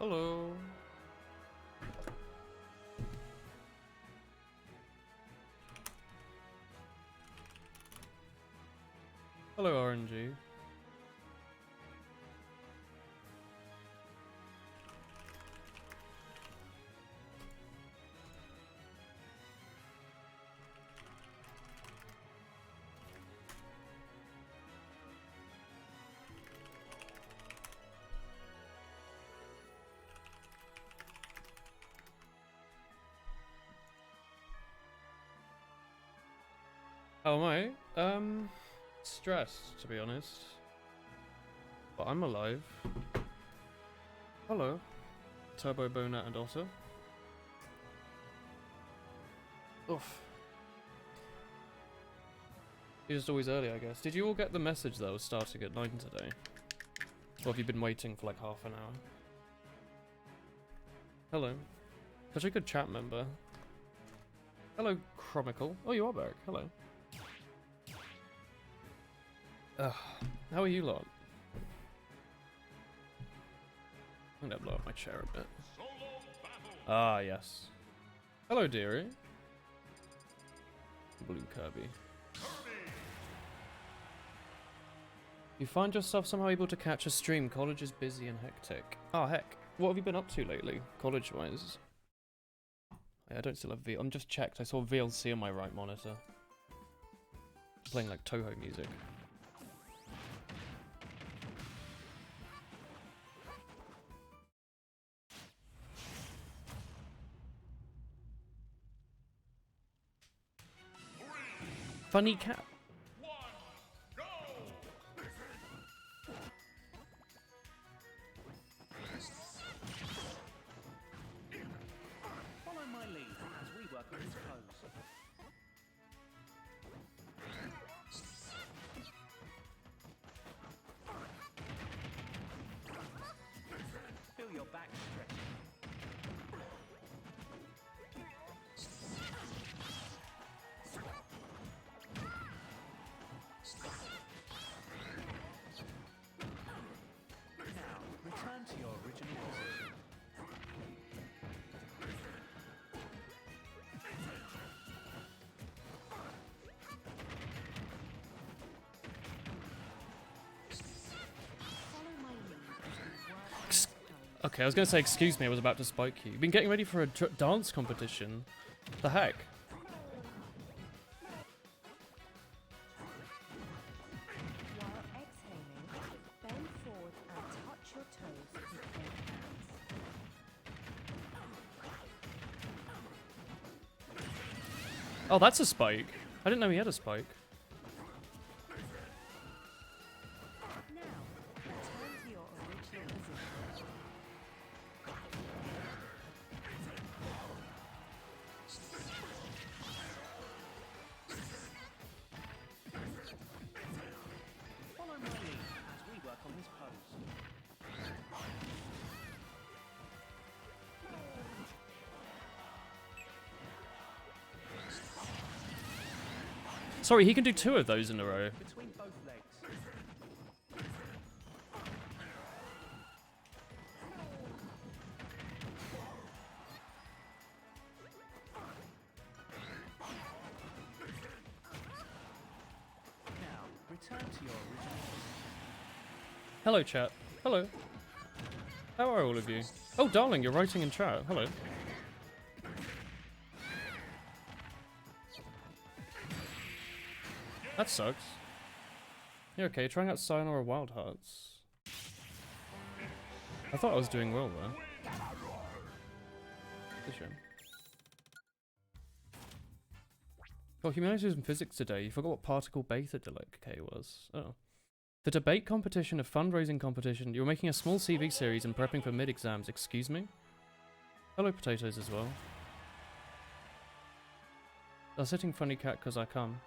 Hello. Hello, RNG. How am I? Stressed, to be honest. But I'm alive. Hello. Turbo Boner and Otter. Oof. You're just always early, I guess. Did you all get the message that was starting at 9 today? Or have you been waiting for like half an hour? Hello. Such a good chat member. Hello, Chromical. Oh, you are back. Hello. How are you lot? I'm gonna blow up my chair a bit. Ah, yes. Hello, dearie. Blue Kirby. You find yourself somehow able to catch a stream. College is busy and hectic. Oh, heck. What have you been up to lately, college-wise? I don't still have V. I'm just checked. I saw VLC on my right monitor. Playing like Toho music. Funny cat. Follow my lead as we work on his pose. Feel your back stretch. Now, return to your original position. Okay, I was gonna say excuse me, I was about to spike you. You've been getting ready for a dance competition. The heck? While exhaling, bend forward and touch your toes with both hands. Oh, that's a spike. I didn't know he had a spike. Now, return to your original position. Follow my lead as we work on his pose. Sorry, he can do 2 of those in a row. Between both legs. Now, return to your original position. Hello, chat. Hello. How are all of you? Oh, darling, you're writing in chat. Hello. That sucks. You okay? Trying out Sayonara or Wild Hearts? I thought I was doing well there. Good shame. Oh, humanities and physics today. You forgot what particle beta decay was. Oh. The debate competition, a fundraising competition. You're making a small CV series and prepping for mid-exams. Excuse me? Hello, potatoes as well. I was hitting funny cat because I come.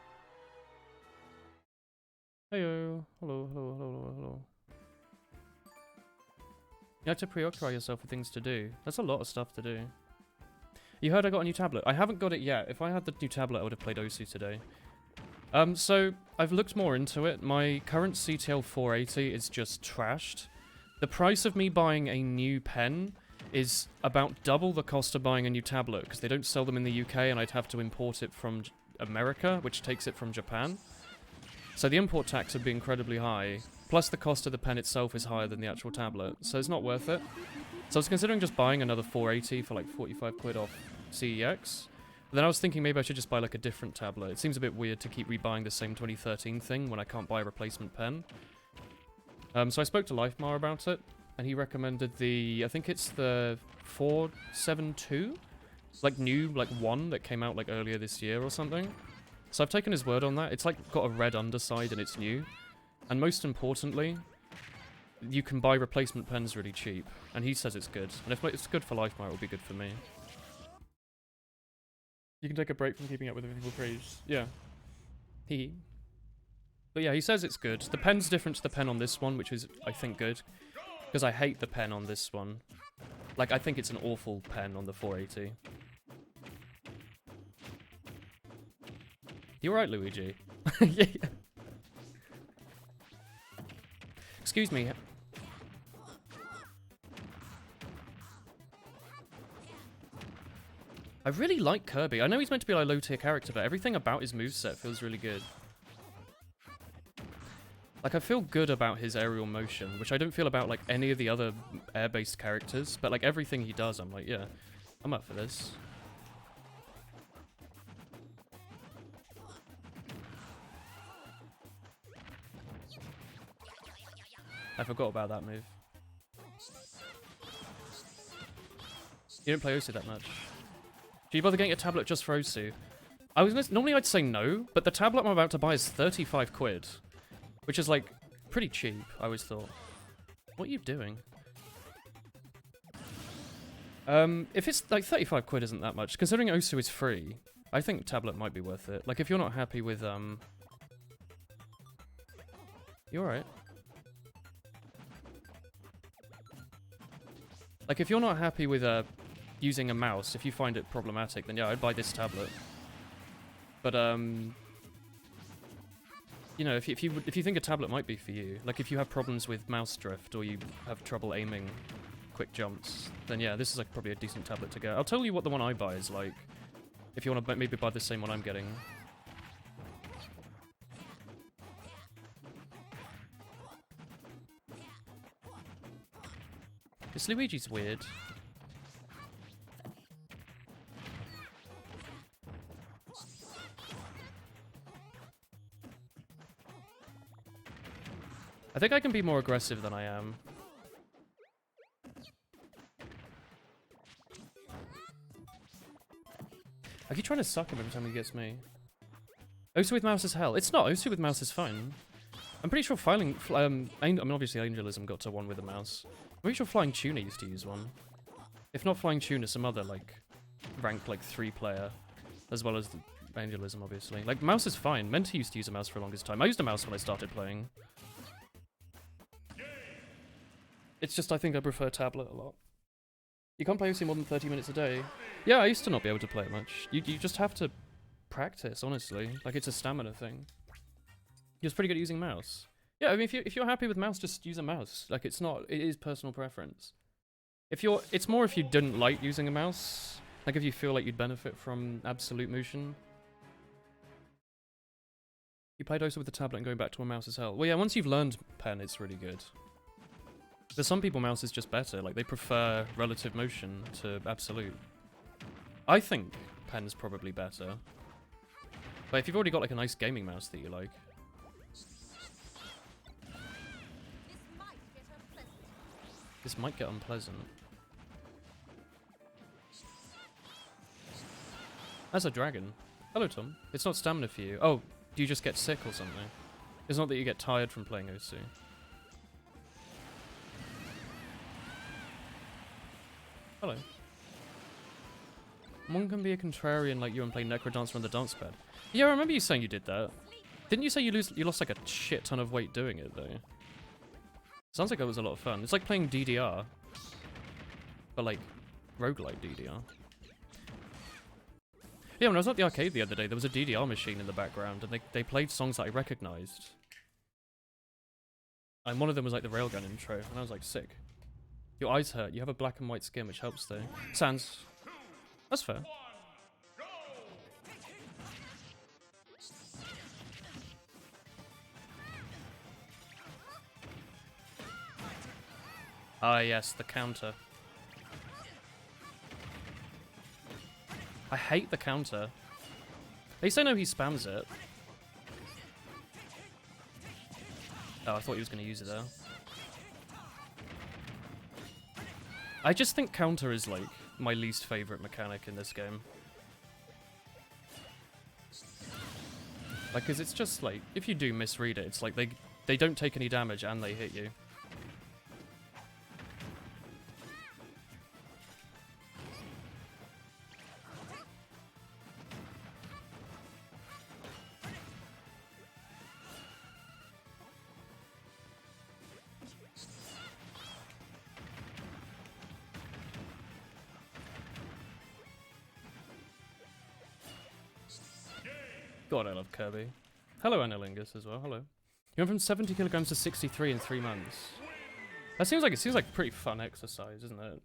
Heyo. Hello, hello, hello, hello, hello. You have to preoccupy yourself with things to do. That's a lot of stuff to do. You heard I got a new tablet. I haven't got it yet. If I had the new tablet, I would have played Osu today. So I've looked more into it. My current CTL 480 is just trashed. The price of me buying a new pen is about double the cost of buying a new tablet, because they don't sell them in the UK, and I'd have to import it from America, which takes it from Japan. So the import tax would be incredibly high, plus the cost of the pen itself is higher than the actual tablet, so it's not worth it. So I was considering just buying another 480 for like 45 quid off CEX. But then I was thinking maybe I should just buy like a different tablet. It seems a bit weird to keep rebuying the same 2013 thing when I can't buy a replacement pen. So I spoke to Lifemar about it, and he recommended I think it's the 472? Like new, like one that came out like earlier this year or something. So I've taken his word on that. It's like got a red underside and it's new. And most importantly, you can buy replacement pens really cheap. And he says it's good. And if it's good for Lifemar, it will be good for me. You can take a break from keeping up with everything with praise. Yeah. But yeah, he says it's good. The pen's different to the pen on this one, which is, I think, good. Because I hate the pen on this one. Like, I think it's an awful pen on the 480. You're right, Luigi. Yeah. Excuse me. I really like Kirby. I know he's meant to be like a low-tier character, but everything about his moveset feels really good. Like, I feel good about his aerial motion, which I don't feel about, like, any of the other air-based characters. But, like, everything he does, I'm like, yeah, I'm up for this. I forgot about that move. You don't play Osu that much. Do you bother getting a tablet just for Osu? Normally I'd say no, but the tablet I'm about to buy is 35 quid. Which is, like, pretty cheap, I always thought. What are you doing? If it's, like, 35 quid isn't that much. Considering Osu is free, I think tablet might be worth it. Like, if you're not happy with, You're alright. Like, if you're not happy with, using a mouse, if you find it problematic, then yeah, I'd buy this tablet. But, you know, if you think a tablet might be for you, like if you have problems with mouse drift or you have trouble aiming quick jumps, then yeah, this is like probably a decent tablet to get. I'll tell you what the one I buy is like, if you want to maybe buy the same one I'm getting. This Luigi's weird. I think I can be more aggressive than I am. I keep trying to suck him every time he gets me. Osu with mouse is hell. It's not. Osu with mouse is fine. I'm pretty sure I mean, obviously Angelism got to one with a mouse. I'm pretty sure Flying Tuna used to use one. If not Flying Tuna, some other, like, rank, like, 3 player. As well as the Angelism, obviously. Like, mouse is fine. Menti used to use a mouse for the longest time. I used a mouse when I started playing. It's just I think I prefer tablet a lot. You can't play Osu more than 30 minutes a day. Yeah, I used to not be able to play it much. You just have to practice, honestly. Like, it's a stamina thing. He was pretty good at using mouse. Yeah, I mean, if you're happy with mouse, just use a mouse. Like, it is personal preference. It's more if you didn't like using a mouse. Like, if you feel like you'd benefit from absolute motion. You played Osu with the tablet and going back to a mouse is hell. Well, yeah, once you've learned pen, it's really good. For some people, mouse is just better. Like, they prefer relative motion to absolute. I think pen's probably better. But if you've already got, like, a nice gaming mouse that you like. This might get unpleasant. That's a dragon. Hello, Tom. It's not stamina for you. Oh, do you just get sick or something? It's not that you get tired from playing Osu. Hello. One can be a contrarian like you and play Necrodancer on the dance pad. Yeah, I remember you saying you did that. Didn't you say you lost like a shit ton of weight doing it though? Sounds like it was a lot of fun. It's like playing DDR. But like, roguelike DDR. Yeah, when I was at the arcade the other day, there was a DDR machine in the background, and they played songs that I recognized. And one of them was like the Railgun intro, and I was like, sick. Your eyes hurt. You have a black and white skin, which helps though. Sans. That's fair. Ah, yes, the counter. I hate the counter. At least I know he spams it. Oh, I thought he was going to use it there. I just think counter is, like, my least favourite mechanic in this game. Like, because it's just, like, if you do misread it, it's like they don't take any damage and they hit you. God, I love Kirby. Hello, Analingus as well. Hello. You went from 70 kilograms to 63 in 3 months. That seems like a pretty fun exercise, isn't it?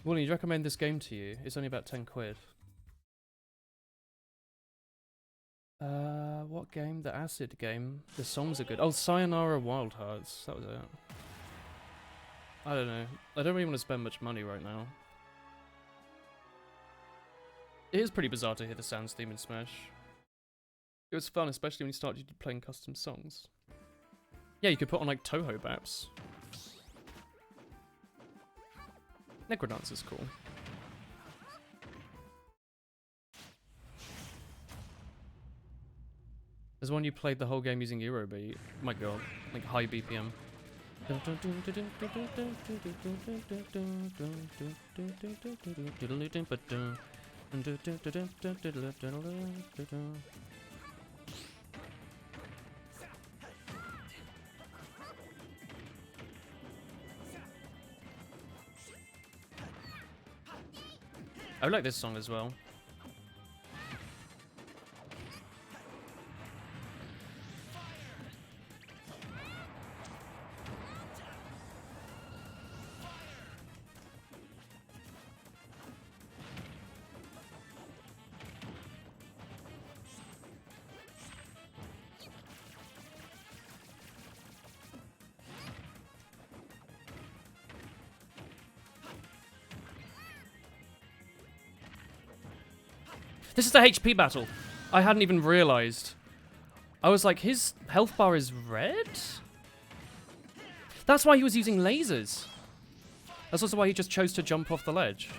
Wooly, I'd recommend this game to you. It's only about 10 quid. What game? The Acid game. The songs are good. Oh, Sayonara Wild Hearts. That was it. I don't know. I don't really want to spend much money right now. It is pretty bizarre to hear the Sans theme in Smash. It was fun, especially when you started playing custom songs. Yeah, you could put on like Toho Baps. Necrodance is cool. There's one you played the whole game using Eurobeat. My god, like high BPM. I like this song as well. This is the HP battle. I hadn't even realized. I was like, his health bar is red? That's why he was using lasers. That's also why he just chose to jump off the ledge.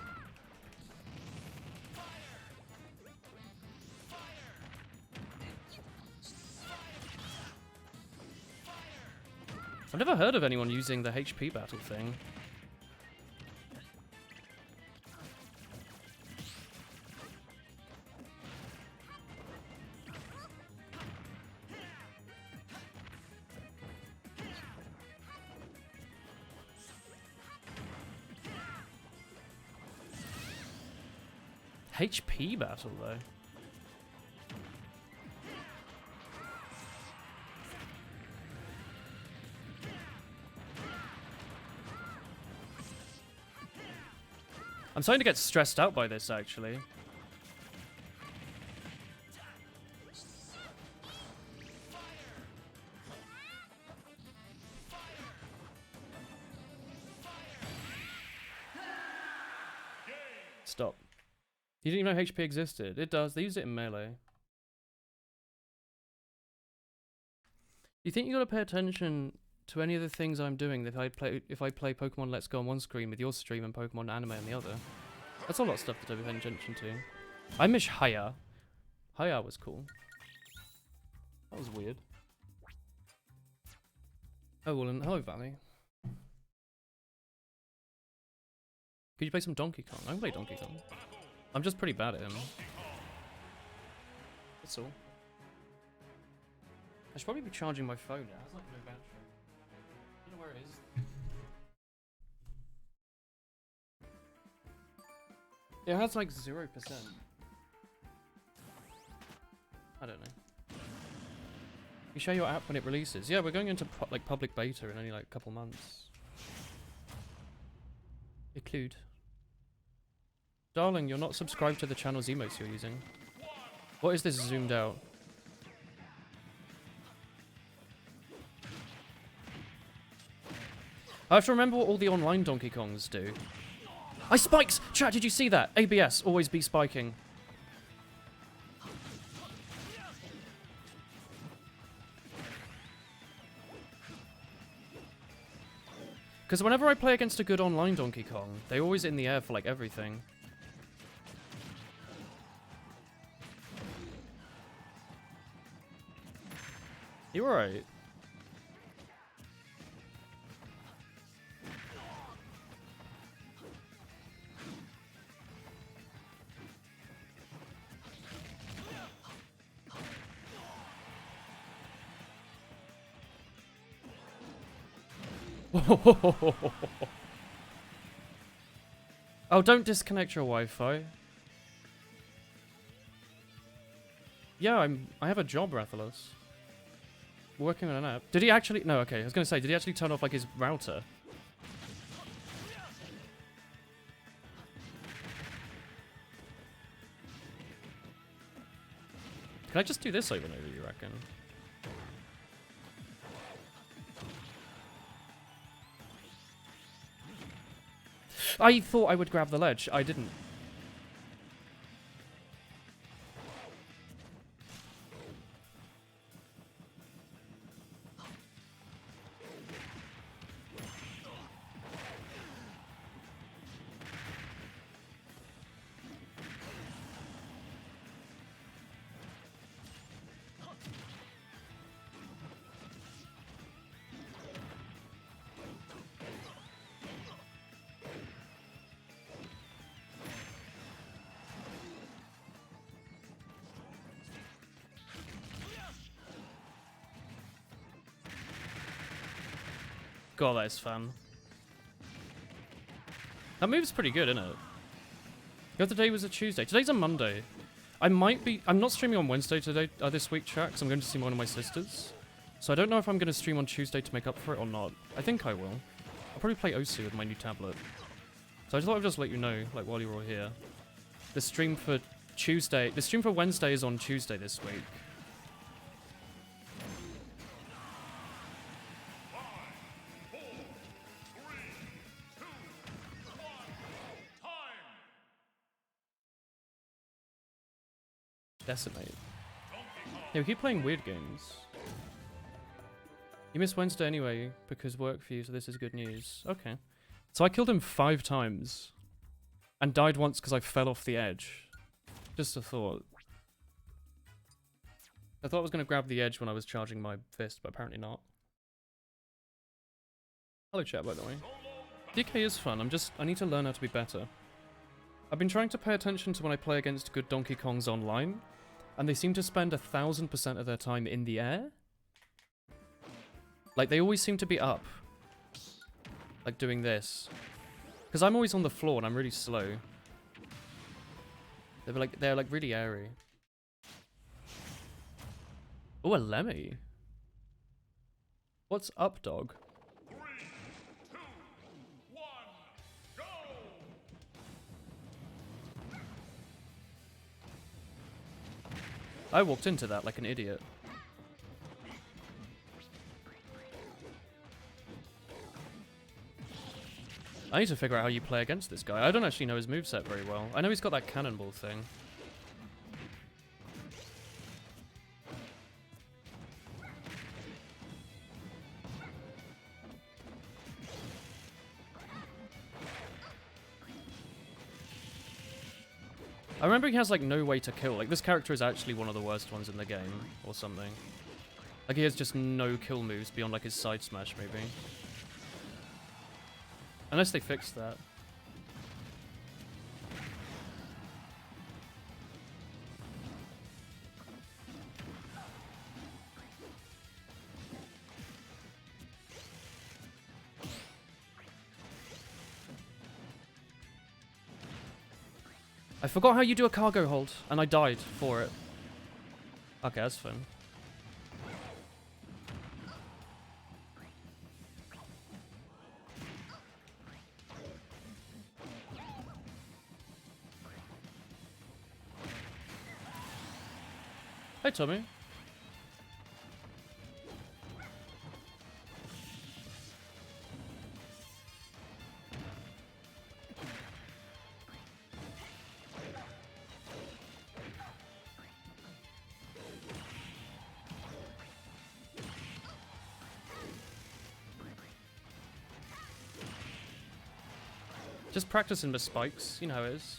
I've never heard of anyone using the HP battle thing. HP battle, though. I'm starting to get stressed out by this, actually. Stop. You didn't even know HP existed. It does. They use it in Melee. You think you gotta pay attention to any of the things I'm doing if I play Pokemon Let's Go on one screen with your stream and Pokemon Anime on the other? That's a lot of stuff that I've been paying attention to. I miss Haya. Haya was cool. That was weird. Oh, well, and hello, Valley. Could you play some Donkey Kong? I can play Donkey Kong. I'm just pretty bad at him. That's all. I should probably be charging my phone now. It has like no battery. I don't know where it is. It has like 0%. I don't know. You share your app when it releases. Yeah, we're going into like public beta in only like a couple months. Include. Darling, you're not subscribed to the channel's emotes you're using. What is this zoomed out? I have to remember what all the online Donkey Kongs do. I spikes! Chat, did you see that? ABS, always be spiking. Because whenever I play against a good online Donkey Kong, they're always in the air for like everything. You're right. Oh, don't disconnect your Wi-Fi. Yeah, I have a job, Rathalos. Working on an app. Did he actually? No, okay. I was gonna say, did he actually turn off like his router? Can I just do this over and over, you reckon? I thought I would grab the ledge. I didn't. God, that is fun. That move's pretty good, isn't it? The other day was a Tuesday. Today's a Monday. I'm not streaming on Wednesday today, this week, chat, because I'm going to see one of my sisters. So I don't know if I'm going to stream on Tuesday to make up for it or not. I think I will. I'll probably play Osu with my new tablet. So I just thought I'd just let you know, like, while you're all here. The stream for Wednesday is on Tuesday this week. Decimate. Yeah, we keep playing weird games. You missed Wednesday anyway, because work for you, so this is good news. Okay. So I killed him 5 times. And died once because I fell off the edge. Just a thought. I thought I was going to grab the edge when I was charging my fist, but apparently not. Hello chat, by the way. DK is fun, I need to learn how to be better. I've been trying to pay attention to when I play against good Donkey Kongs online, and they seem to spend 1000% of their time in the air. Like, they always seem to be up. Like, doing this. Because I'm always on the floor and I'm really slow. They're like really airy. Oh, a Lemmy. What's up, dog? 3, 2, 1, go! I walked into that like an idiot. I need to figure out how you play against this guy. I don't actually know his moveset very well. I know he's got that cannonball thing. I remember he has like no way to kill. Like this character is actually one of the worst ones in the game or something. Like he has just no kill moves beyond like his side smash maybe. Unless they fix that. I forgot how you do a cargo hold, and I died for it. Okay, that's fun. Hey, Tommy. Just practicing the spikes, you know how it is.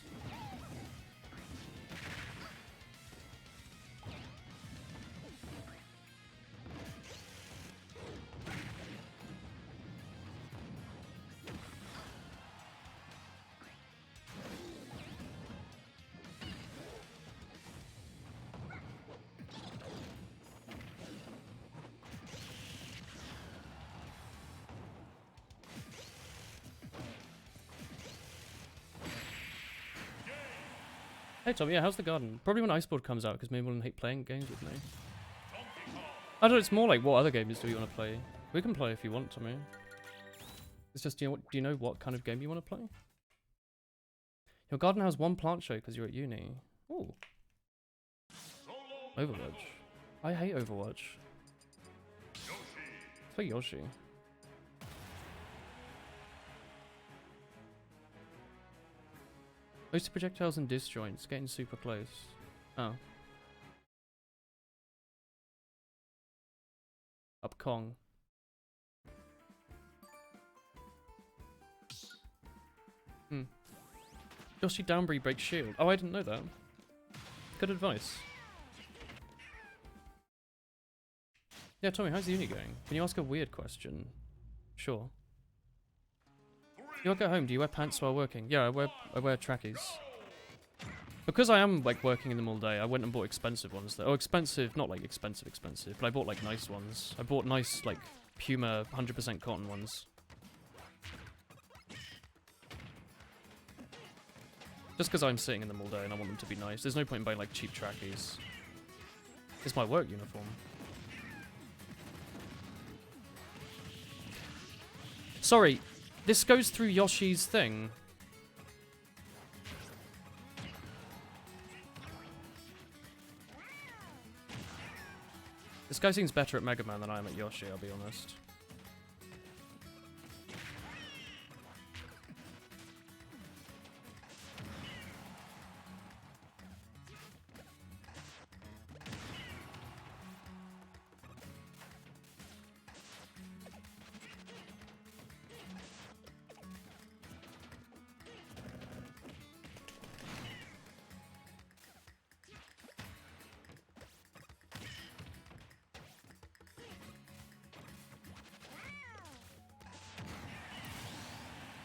Hey Tom, yeah, how's the garden? Probably when Iceboard comes out, because maybe we'll hate playing games with me. I don't know, it's more like, what other games do you want to play? We can play if you want, Tommy. It's just, do you know what kind of game you want to play? Your garden has one plant show because you're at uni. Ooh. Overwatch. I hate Overwatch. It's for Yoshi. Most projectiles and disjoints, getting super close. Oh. Up Kong. Yoshi Downbury breaks shield. Oh, I didn't know that. Good advice. Yeah, Tommy, how's the uni going? Can you ask a weird question? Sure. You work at home, do you wear pants while working? Yeah, I wear trackies. Because I am, like, working in them all day, I went and bought expensive ones. Oh, expensive, not, like, expensive, but I bought, like, nice ones. I bought nice, like, Puma 100% cotton ones. Just because I'm sitting in them all day and I want them to be nice. There's no point in buying, like, cheap trackies. It's my work uniform. Sorry, this goes through Yoshi's thing. This guy seems better at Mega Man than I am at Yoshi, I'll be honest.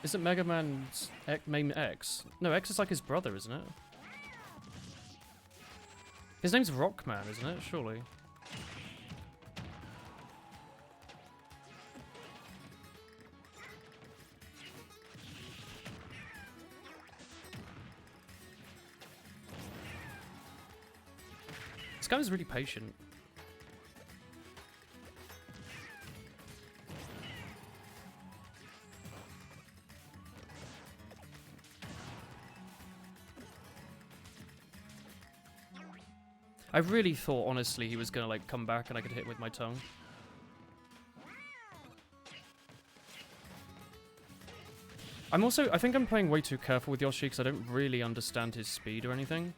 Isn't Mega Man's main X? No, X is like his brother, isn't it? His name's Rockman, isn't it? Surely. This guy was really patient. I really thought, honestly, he was gonna, like, come back and I could hit with my tongue. I think I'm playing way too careful with Yoshi because I don't really understand his speed or anything.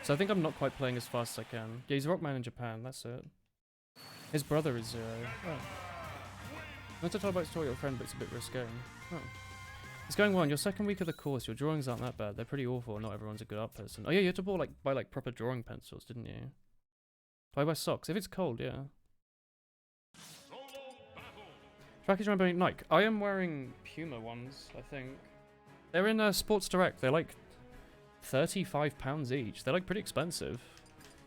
So I think I'm not quite playing as fast as I can. Yeah, he's Rockman in Japan, that's it. His brother is Zero. Oh. Not to tell about story your friend, but it's a bit risque. Oh. It's going well. In your second week of the course, your drawings aren't that bad. They're pretty awful. Not everyone's a good art person. Oh yeah, you had to buy proper drawing pencils, didn't you? Do I buy socks? If it's cold, yeah. Trackies around wearing Nike. I am wearing Puma ones, I think. They're in Sports Direct. They're like £35 each. They're like pretty expensive.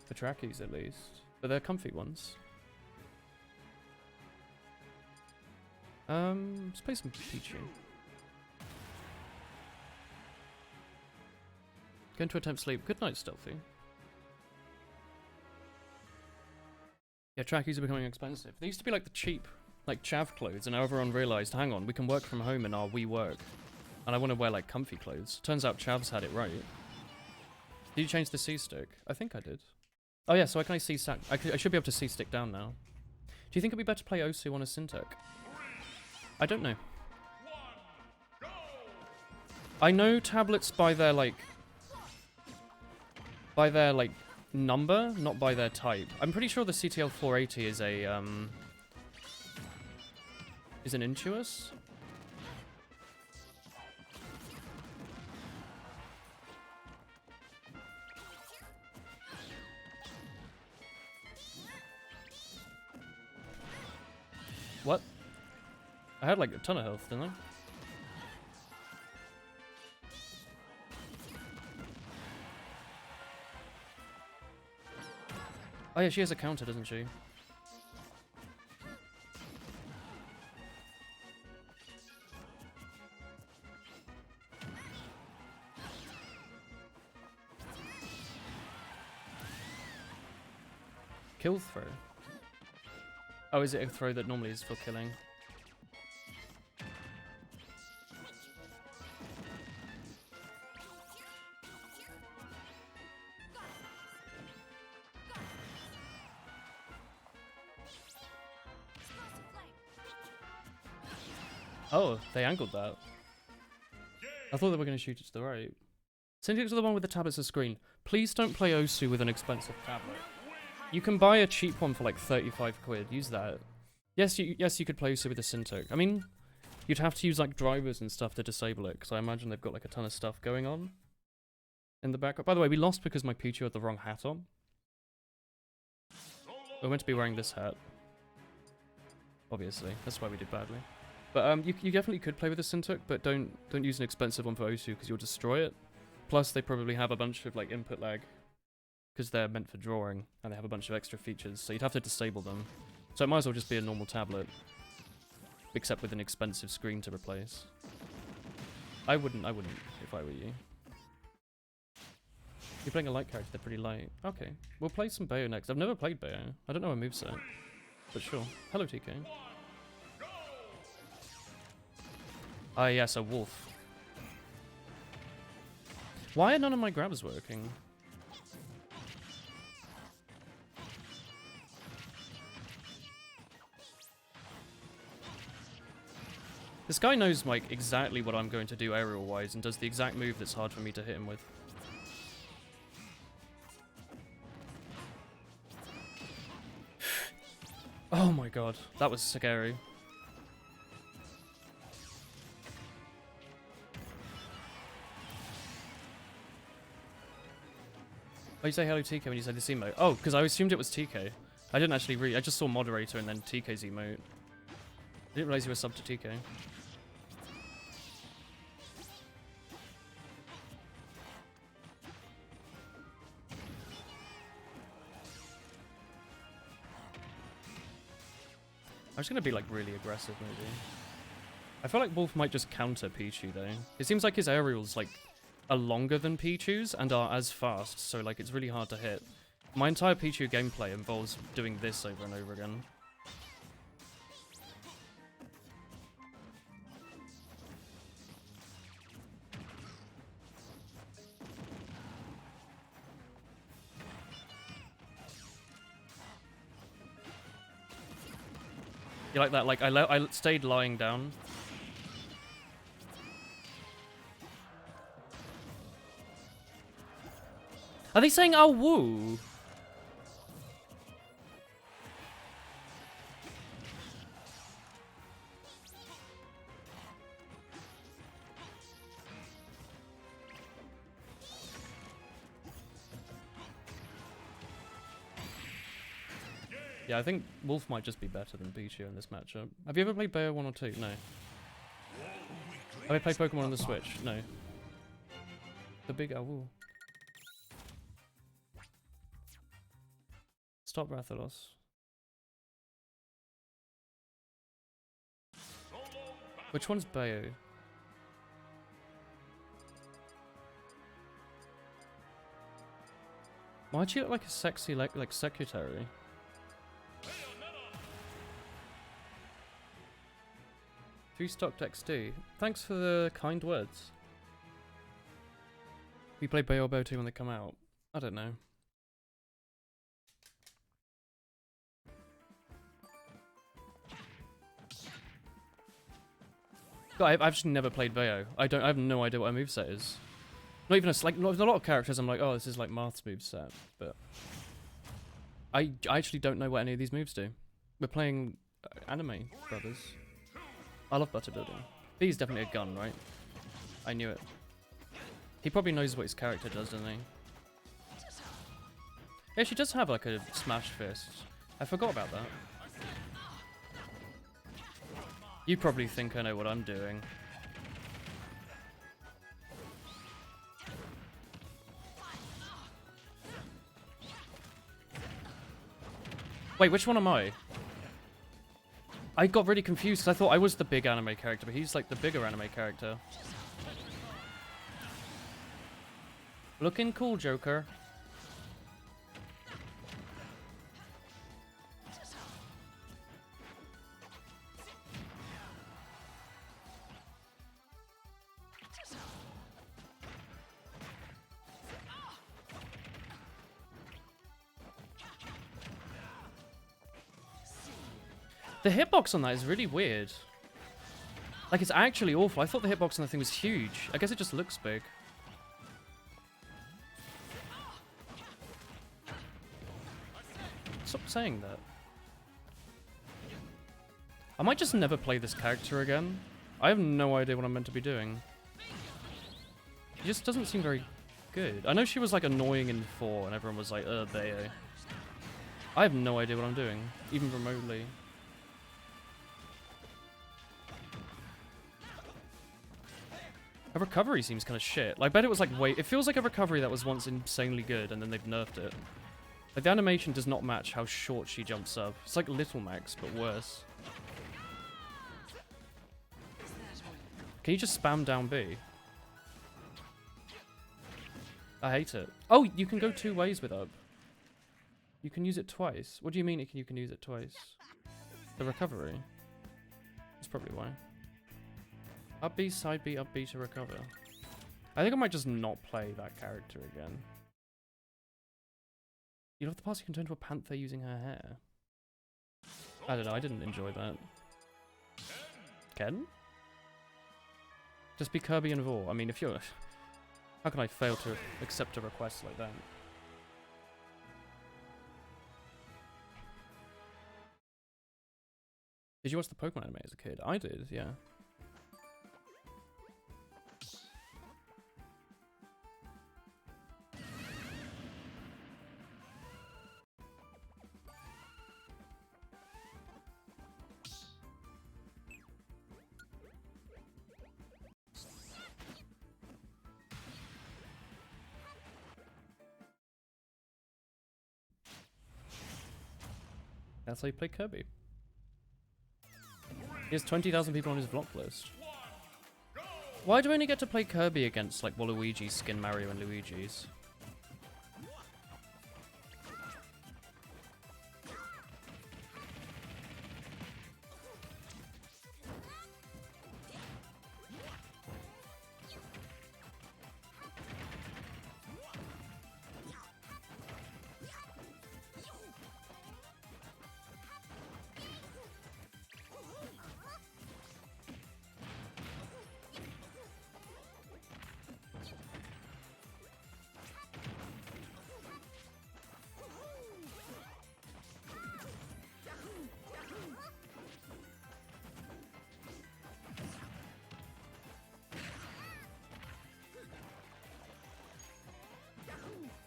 For trackies, at least. But they're comfy ones. Let's play some Pichu. Going to attempt sleep. Good night, Stealthy. Yeah, trackies are becoming expensive. They used to be like the cheap, like chav clothes, and now everyone realised, hang on, we can work from home in our WeWork. And I want to wear like comfy clothes. Turns out chavs had it right. Did you change the C stick? I think I did. Oh yeah, so I can see sack. I should be able to C stick down now. Do you think it'd be better to play Osu on a Syntec? I don't know. I know tablets by their number, not by their type. I'm pretty sure the CTL 480 is a is an Intuos. What? I had like a ton of health, didn't I? Oh yeah, she has a counter, doesn't she? Kill throw? Oh, is it a throw that normally is for killing? Oh, they angled that. I thought they were going to shoot it to the right. Syntec to the one with the tablets of screen. Please don't play Osu with an expensive tablet. You can buy a cheap one for like 35 quid. Use that. Yes, you could play Osu with a Syntec. I mean, you'd have to use like drivers and stuff to disable it, because I imagine they've got like a ton of stuff going on in the background. By the way, we lost because my Pichu had the wrong hat on. We're meant to be wearing this hat. Obviously, that's why we did badly. But you definitely could play with a Syntec, but don't use an expensive one for Osu because you'll destroy it. Plus, they probably have a bunch of like input lag because they're meant for drawing and they have a bunch of extra features, so you'd have to disable them. So it might as well just be a normal tablet, except with an expensive screen to replace. I wouldn't if I were you. You're playing a light character, they're pretty light. Okay, we'll play some Bayo next. I've never played Bayo. I don't know a moveset, but sure. Hello, TK. Ah, yes, a wolf. Why are none of my grabs working? This guy knows like exactly what I'm going to do aerial-wise and does the exact move that's hard for me to hit him with. Oh my god, that was scary. Oh, you say hello TK when you say this emote? Oh, because I assumed it was TK. I didn't actually read. I just saw moderator and then TK's emote. I didn't realize you were sub to TK. I'm just gonna be like really aggressive maybe. I feel like Wolf might just counter Pichu though. It seems like his aerials like are longer than Pichu's and are as fast, so like it's really hard to hit. My entire Pichu gameplay involves doing this over and over again. You like that? Like I stayed lying down. Are they saying "oh woo"? Yeah, I think Wolf might just be better than Pichu in this matchup. Have you ever played Bayo 1 or 2? No. Have you played Pokemon on the Switch? No. The big Awu. Stop Rathalos. Which one's Bayo? Why'd she look like a sexy like secretary? Three stocked XD. Thanks for the kind words. We play Bayo 2 when they come out. I don't know. I've actually never played Veo. I have no idea what her moveset is. Not even like a lot of characters I'm like, oh, this is like Marth's moveset, but I actually don't know what any of these moves do. We're playing anime brothers. I love butter building. B's definitely a gun, right? I knew it. He probably knows what his character does, doesn't he? Yeah, she does have like a smash fist. I forgot about that. You probably think I know what I'm doing. Wait, which one am I? I got really confused because I thought I was the big anime character, but he's like the bigger anime character. Looking cool, Joker. The hitbox on that is really weird. Like, it's actually awful. I thought the hitbox on the thing was huge. I guess it just looks big. Stop saying that. I might just never play this character again. I have no idea what I'm meant to be doing. He just doesn't seem very good. I know she was like annoying in 4 and everyone was like, Bayo. I have no idea what I'm doing, even remotely. Her recovery seems kind of shit. Like, I bet it was like, wait, it feels like a recovery that was once insanely good and then they've nerfed it. Like, the animation does not match how short she jumps up. It's like Little Max, but worse. Can you just spam down B? I hate it. Oh, you can go 2 ways with up. You can use it twice. What do you mean you can use it twice? The recovery. That's probably why. Up B, side B, up B to recover. I think I might just not play that character again. You know, the past you can turn to a panther using her hair. I don't know, I didn't enjoy that. Ken? Just be Kirby and Vor. I mean, if you're... How can I fail to accept a request like that? Did you watch the Pokemon anime as a kid? I did, yeah. That's how you play Kirby. He has 20,000 people on his vlog list. Why do I only get to play Kirby against, like, Waluigi, Skin Mario, and Luigi's?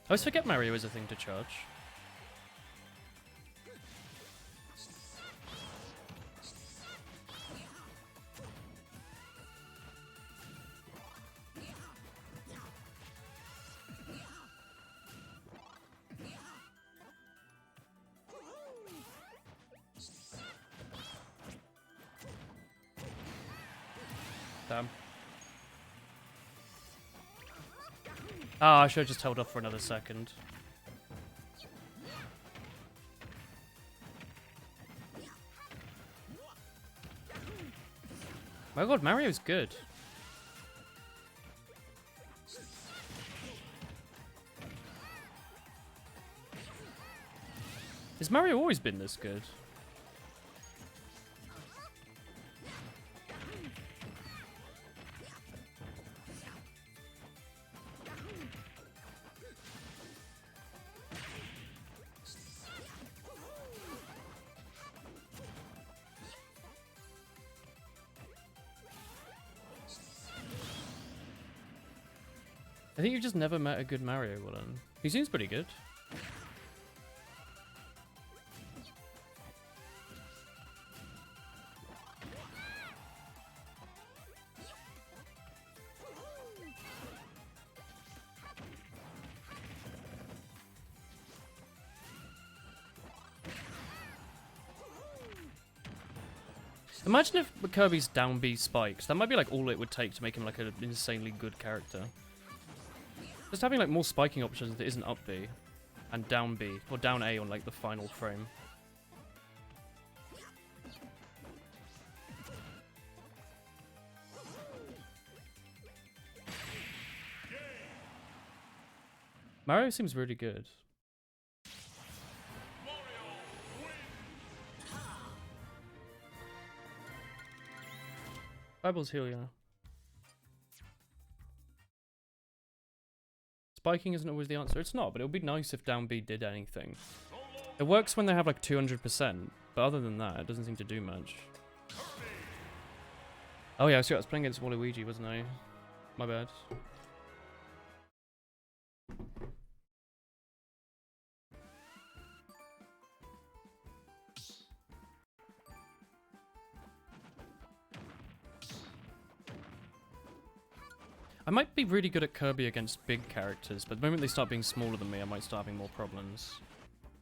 I always forget Mario is a thing to charge. Damn. Ah, I should have just held off for another second. My god, Mario's good. Has Mario always been this good? I think you've just never met a good Mario villain. He seems pretty good. Imagine if Kirby's down B spikes. That might be like all it would take to make him like an insanely good character. Just having like more spiking options that isn't up B and down B or down A on like the final frame. Mario seems really good. Fireballs heal, yeah. Spiking isn't always the answer. It's not, but it would be nice if down B did anything. It works when they have like 200%, but other than that, it doesn't seem to do much. Oh yeah, I was playing against Waluigi, wasn't I? My bad. I might be really good at Kirby against big characters, but the moment they start being smaller than me, I might start having more problems.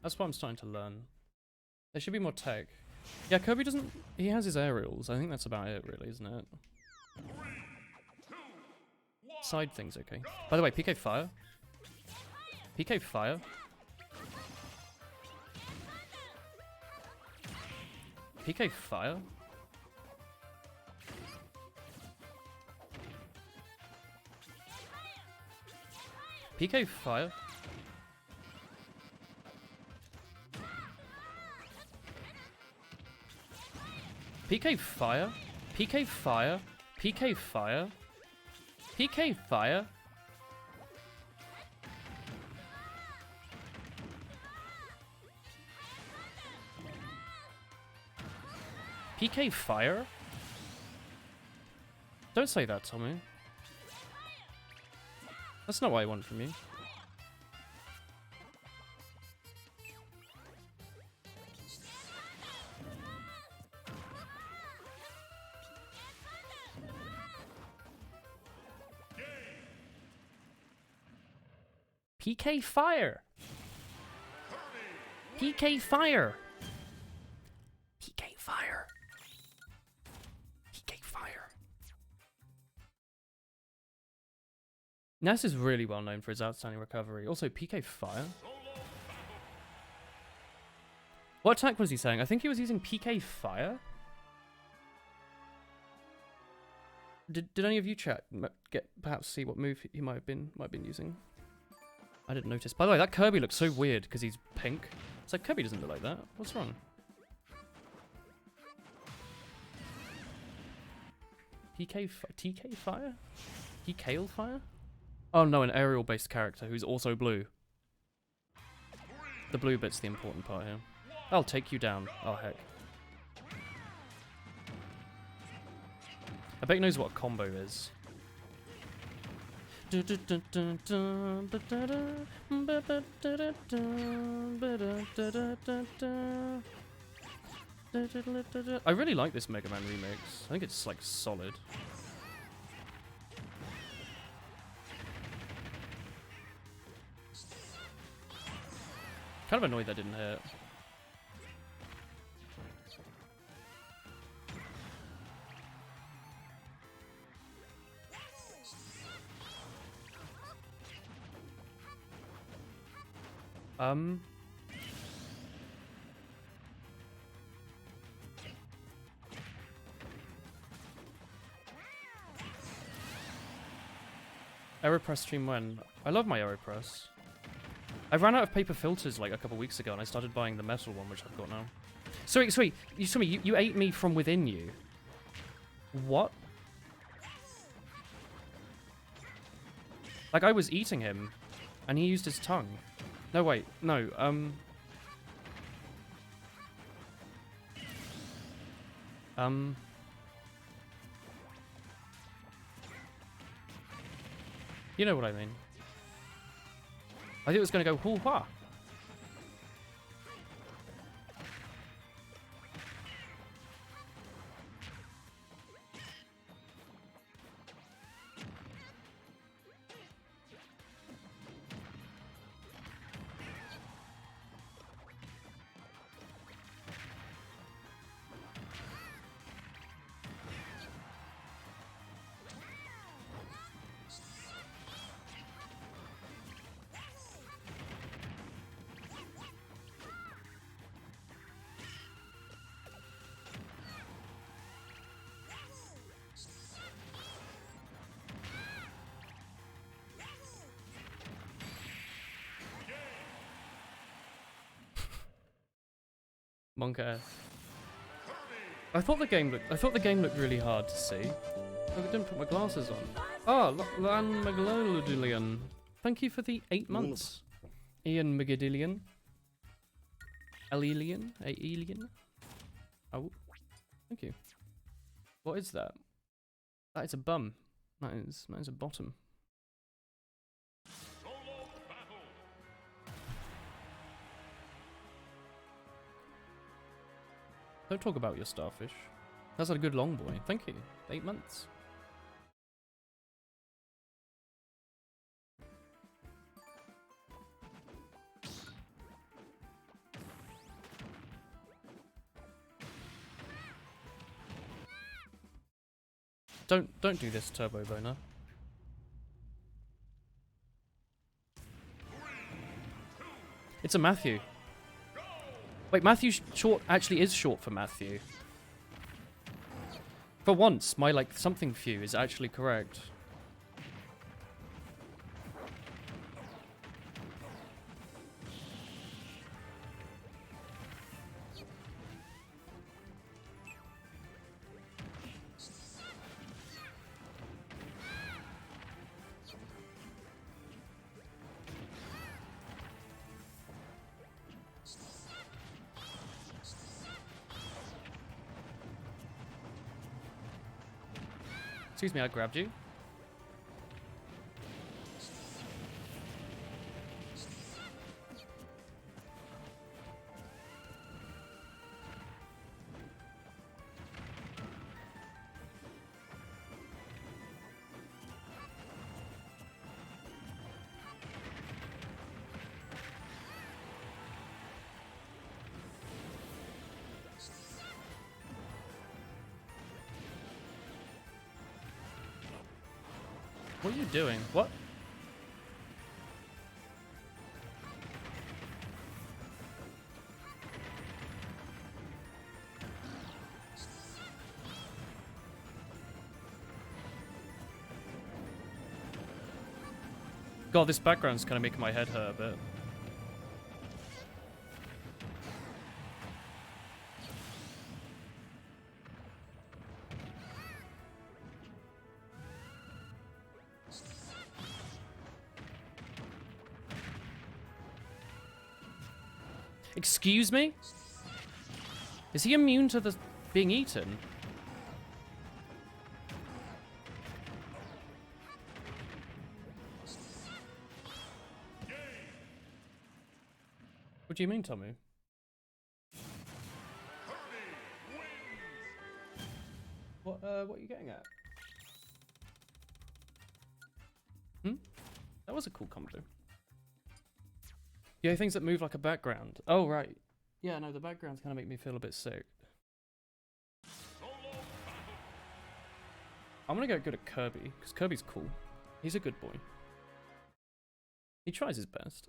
That's what I'm starting to learn. There should be more tech. Yeah, Kirby doesn't... He has his aerials. I think that's about it, really, isn't it? 3, 2, 1. Side things, okay. By the way, PK Fire. PK Fire. PK Fire. PK Fire. PK Fire. PK Fire. PK Fire. PK Fire. PK Fire? Don't say that, Tommy. That's not what I want from you. PK Fire! PK Fire! PK Fire! PK Fire! Ness is really well known for his outstanding recovery. Also, PK Fire? What attack was he saying? I think he was using PK Fire? Did any of you chat perhaps see what move he might have been using? I didn't notice. By the way, that Kirby looks so weird because he's pink. It's like Kirby doesn't look like that. What's wrong? TK Fire? TK Fire? Oh no, an aerial-based character who's also blue. The blue bit's the important part here. I'll take you down. Oh heck. I bet he knows what a combo is. I really like this Mega Man remix. I think it's like solid. Kind of annoyed that didn't hit. Aeropress stream when? I love my Aeropress. I ran out of paper filters like a couple weeks ago, and I started buying the metal one, which I've got now. Sorry, you ate me from within you. What? Like, I was eating him, and he used his tongue. No, wait, no, you know what I mean. I think it was gonna go hoo-ha. Monka. I thought the game looked really hard to see. Look, I didn't put my glasses on. Ah, Lan Magloludian. Thank you for the 8 months. Ian Magadillion. Alelian? Aelian? Oh, thank you. What is that? That is a bum. That is a bottom. Don't talk about your starfish. That's a good long boy. Thank you. 8 months. Don't do this, Turbo Boner. It's a Matthew. Wait, Matthew short actually is short for Matthew. For once, my like something few is actually correct. Excuse me, I grabbed you. What are you doing? What? God, this background's kind of making my head hurt a bit. Excuse me? Is he immune to the being eaten? What do you mean, Tommy? What are you getting at? That was a cool combo. Yeah, things that move like a background. Oh, right. Yeah, no, the backgrounds kind of make me feel a bit sick. I'm gonna go good at Kirby, because Kirby's cool. He's a good boy. He tries his best.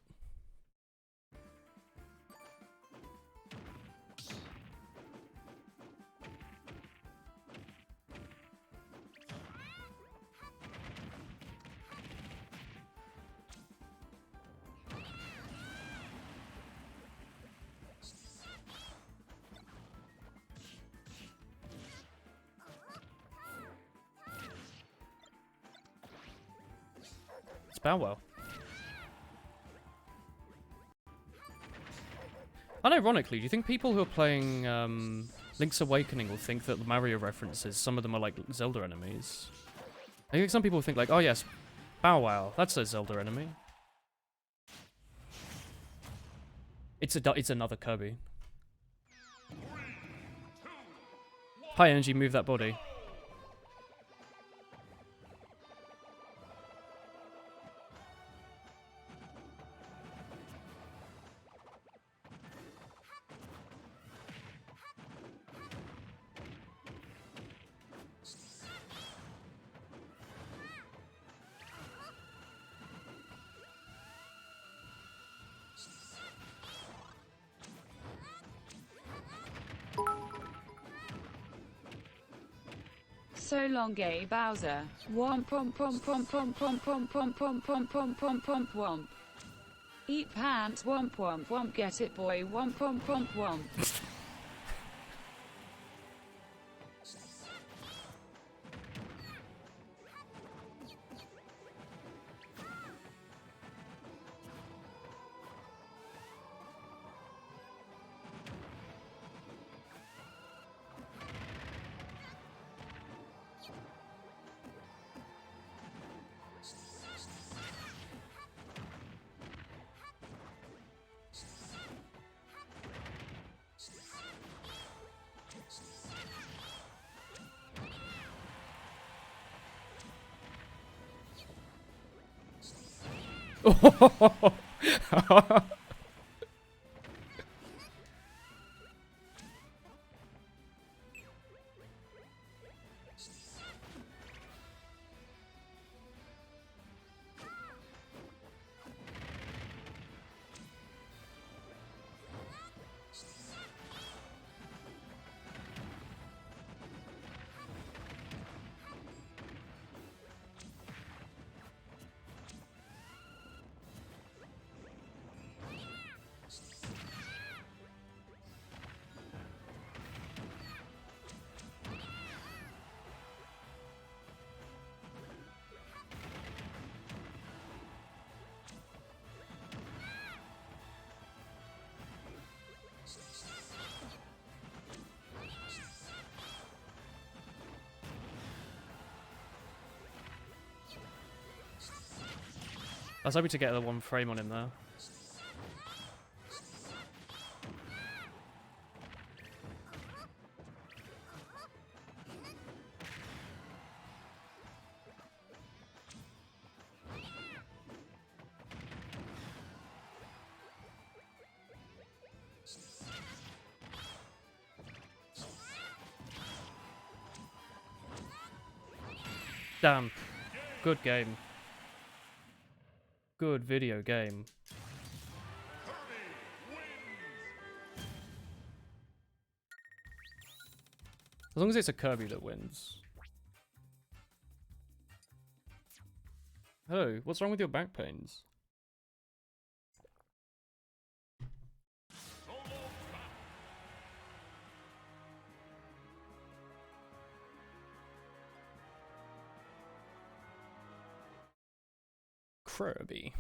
It's Bow Wow. Unironically, do you think people who are playing Link's Awakening will think that the Mario references, some of them are like Zelda enemies? I think some people think like, oh yes, Bow Wow, that's a Zelda enemy. It's another Kirby. High energy, move that body. So long, gay Bowser. Womp womp womp womp womp womp womp womp womp womp womp womp womp womp. Eat pants, womp womp womp. Get it, boy. Womp womp womp womp. I was hoping to get the one frame on him there. Damn. Good game. Good video game. As long as it's a Kirby that wins. Hello, what's wrong with your back pains? Kirby.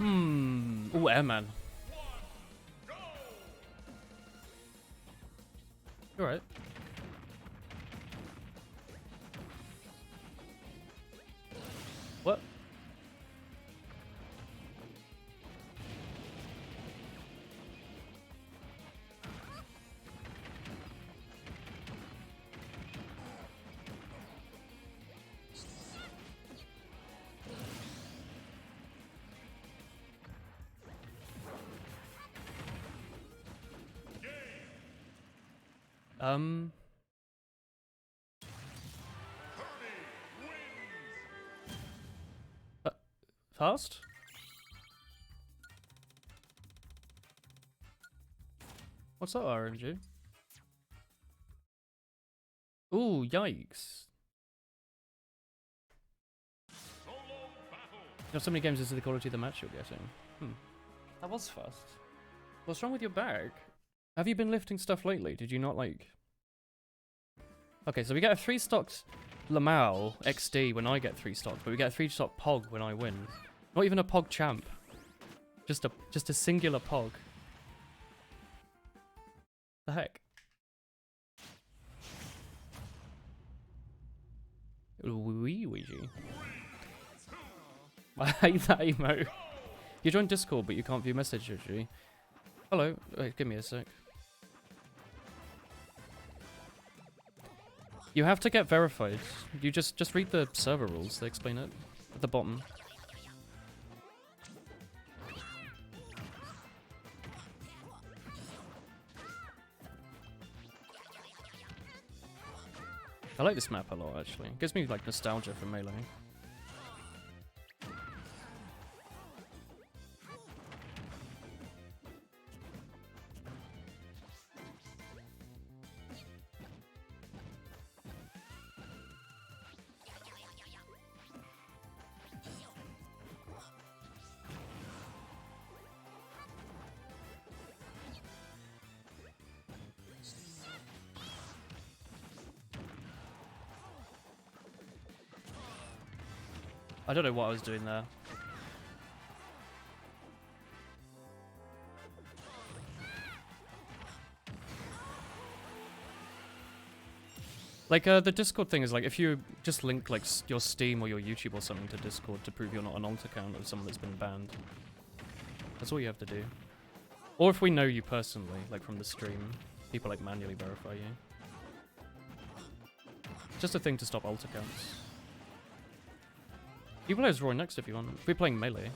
Ooh, Airman. Alright. What? Fast? What's that RNG? Ooh, yikes. Got so many games into the quality of the match you're getting. That was fast. What's wrong with your bag? Have you been lifting stuff lately? Did you not like... Okay, so we get a 3-stocked Lamau XD when I get 3-stocked, but we get a 3-stock Pog when I win. Not even a Pog champ. Just a singular Pog. The heck? Ouija. I hate that emote. You joined Discord, but you can't view messages, G. Hello. Wait, give me a sec. You have to get verified. You just read the server rules. They explain it at the bottom. I like this map a lot, actually. It gives me, like, nostalgia for Melee. I don't know what I was doing there. Like, the Discord thing is like, if you just link, like, your Steam or your YouTube or something to Discord to prove you're not an alt account of someone that's been banned. That's all you have to do. Or if we know you personally, like from the stream, people, like, manually verify you. Just a thing to stop alt accounts. You can play as Roy next if you want. We're playing Melee.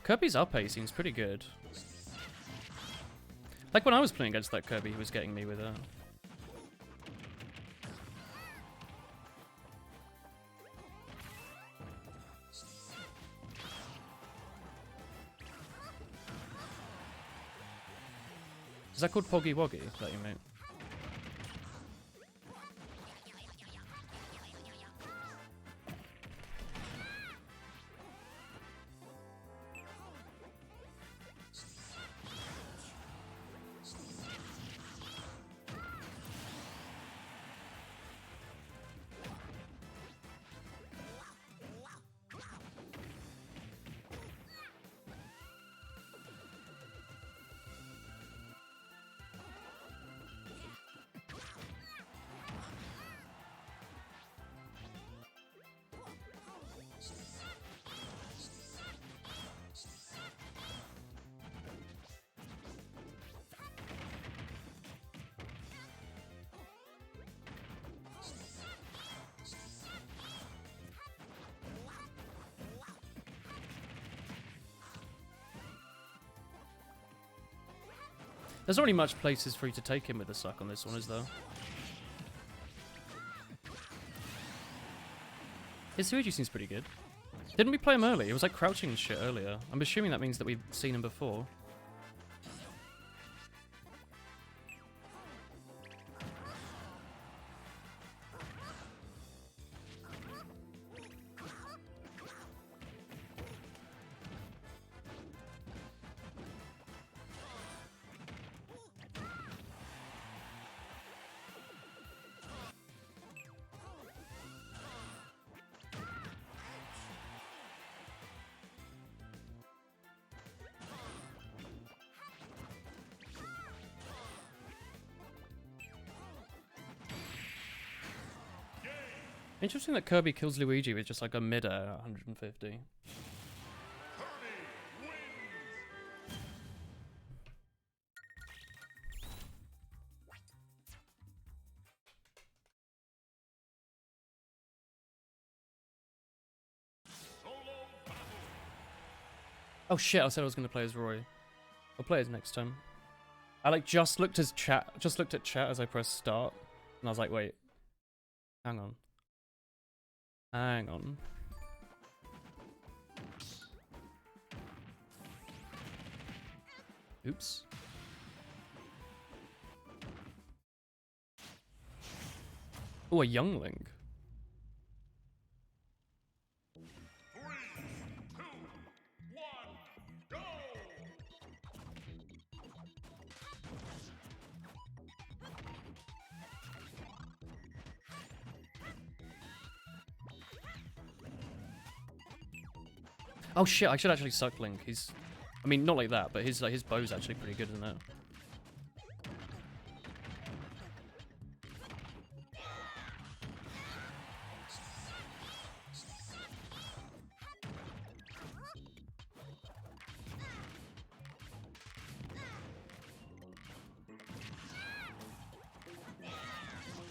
Kirby's up A seems pretty good. Like when I was playing against that Kirby, he was getting me with it. Is that called Poggy Woggy that you mean? There's not really much places for you to take him with a suck on this one, is there? His Luigi seems pretty good. Didn't we play him early? It was like crouching and shit earlier. I'm assuming that means that we've seen him before. Interesting that Kirby kills Luigi with just like a mid-air 150. Oh shit, I said I was going to play as Roy. I'll play as next time. I like just looked at chat as I pressed start, and I was like, wait. Hang on. Hang on. Oops. Oh, a youngling. 3, 2, 1, go! Oh shit, I should actually suck Link. He's... I mean, not like that, but his bow's actually pretty good, isn't it?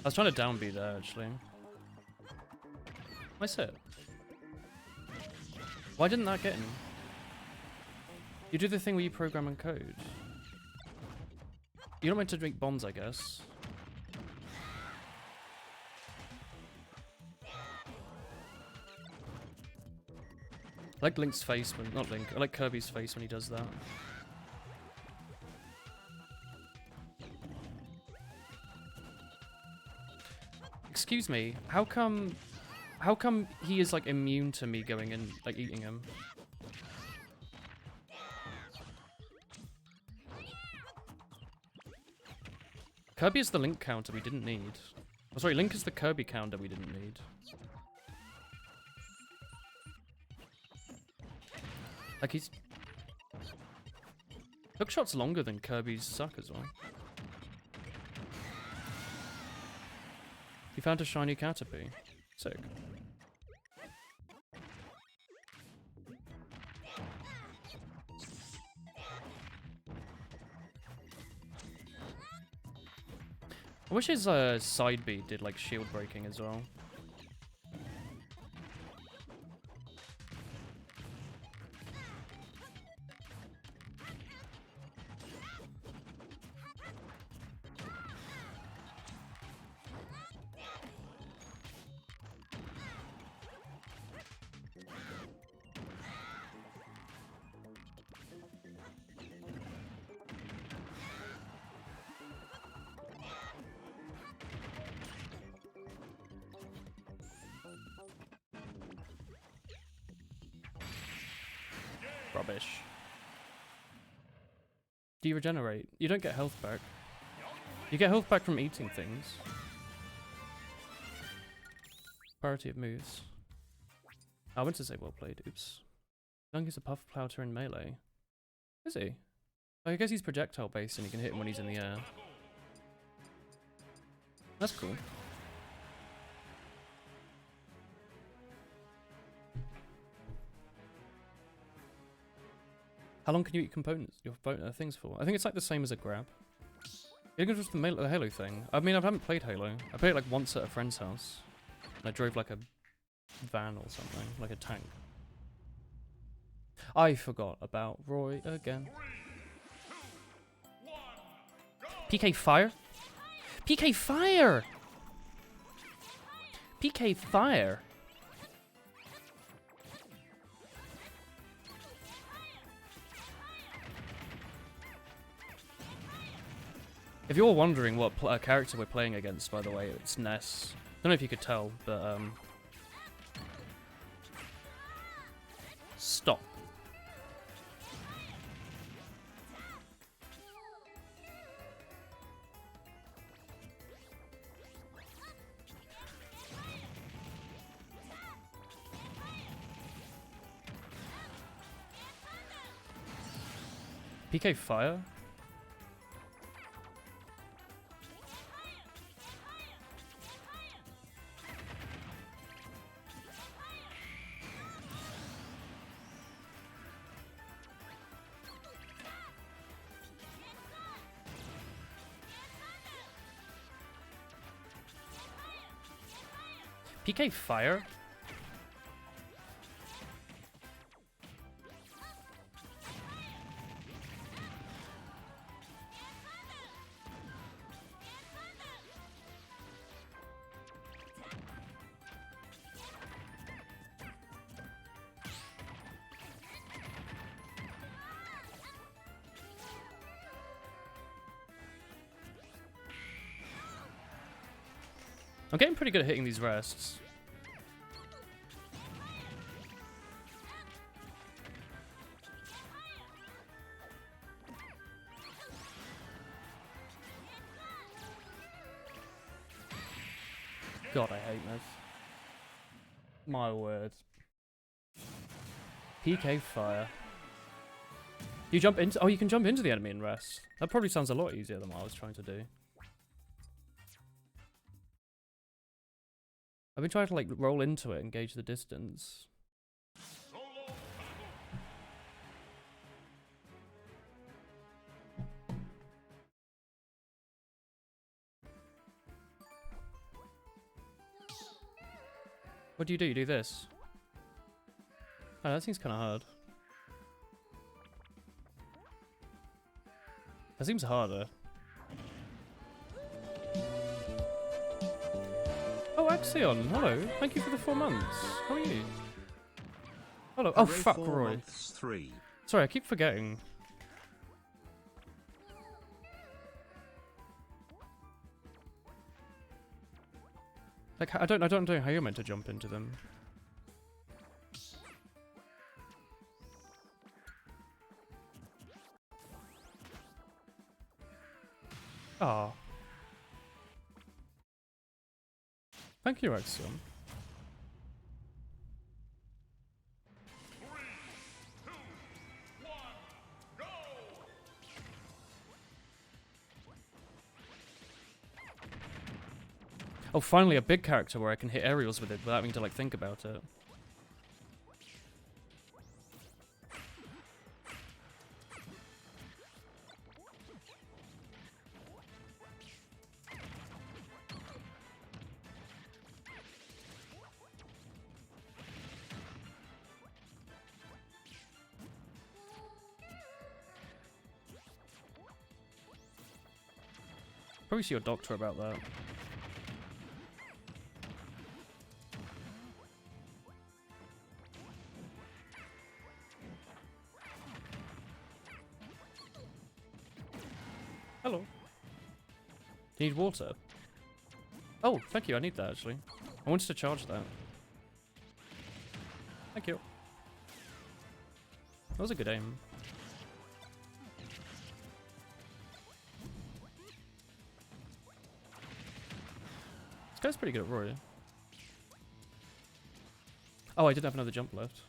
I was trying to down B there, actually. Nice hit. Why didn't that get him? You do the thing where you program and code. You're not meant to drink bombs, I guess. I like Link's face when... Not Link. I like Kirby's face when he does that. Excuse me, how come he is like immune to me going and like eating him? Kirby is the Link counter we didn't need. Oh, sorry, Link is the Kirby counter we didn't need. Like he's... Hookshot's longer than Kirby's suck as well. You found a shiny Caterpie. Sick. I wish his side B did like shield breaking as well. Rubbish. Do you regenerate? You don't get health back. You get health back from eating things. Priority of moves. I went to say well played, oops. Young is a puff plouter in melee. Is he? I guess he's projectile based and you can hit him when he's in the air. That's cool. How long can you eat your things for? I think it's like the same as a grab. You can just the Halo thing. I mean, I haven't played Halo. I played it like once at a friend's house. And I drove like a van or something, like a tank. I forgot about Roy again. 3, 2, 1, go! PK Fire? PK Fire! PK Fire! If you're wondering what character we're playing against, by the way, it's Ness. Don't know if you could tell, but stop. PK Fire? PK Fire? I'm getting pretty good at hitting these rests. God, I hate this. My word. PK fire. You jump into— oh, you can jump into the enemy and rest. That probably sounds a lot easier than what I was trying to do. I've been trying to like roll into it and gauge the distance. What do? You do this? Oh, that seems kind of hard. That seems harder. Oh, Axion, hello. Thank you for the 4 months. How are you? Hello. Oh, fuck, Roy. 3. Sorry, I keep forgetting. Like, I don't know how you're meant to jump into them. Ah. Thank you, Axiom. 3, 2, 1, go! Oh, finally a big character where I can hit aerials with it without having to, like, think about it. Probably see your doctor about that. Hello. Do you need water? Oh, thank you. I need that, actually. I wanted to charge that. Thank you. That was a good aim. This guy's pretty good at Roy. Oh, I did have another jump left.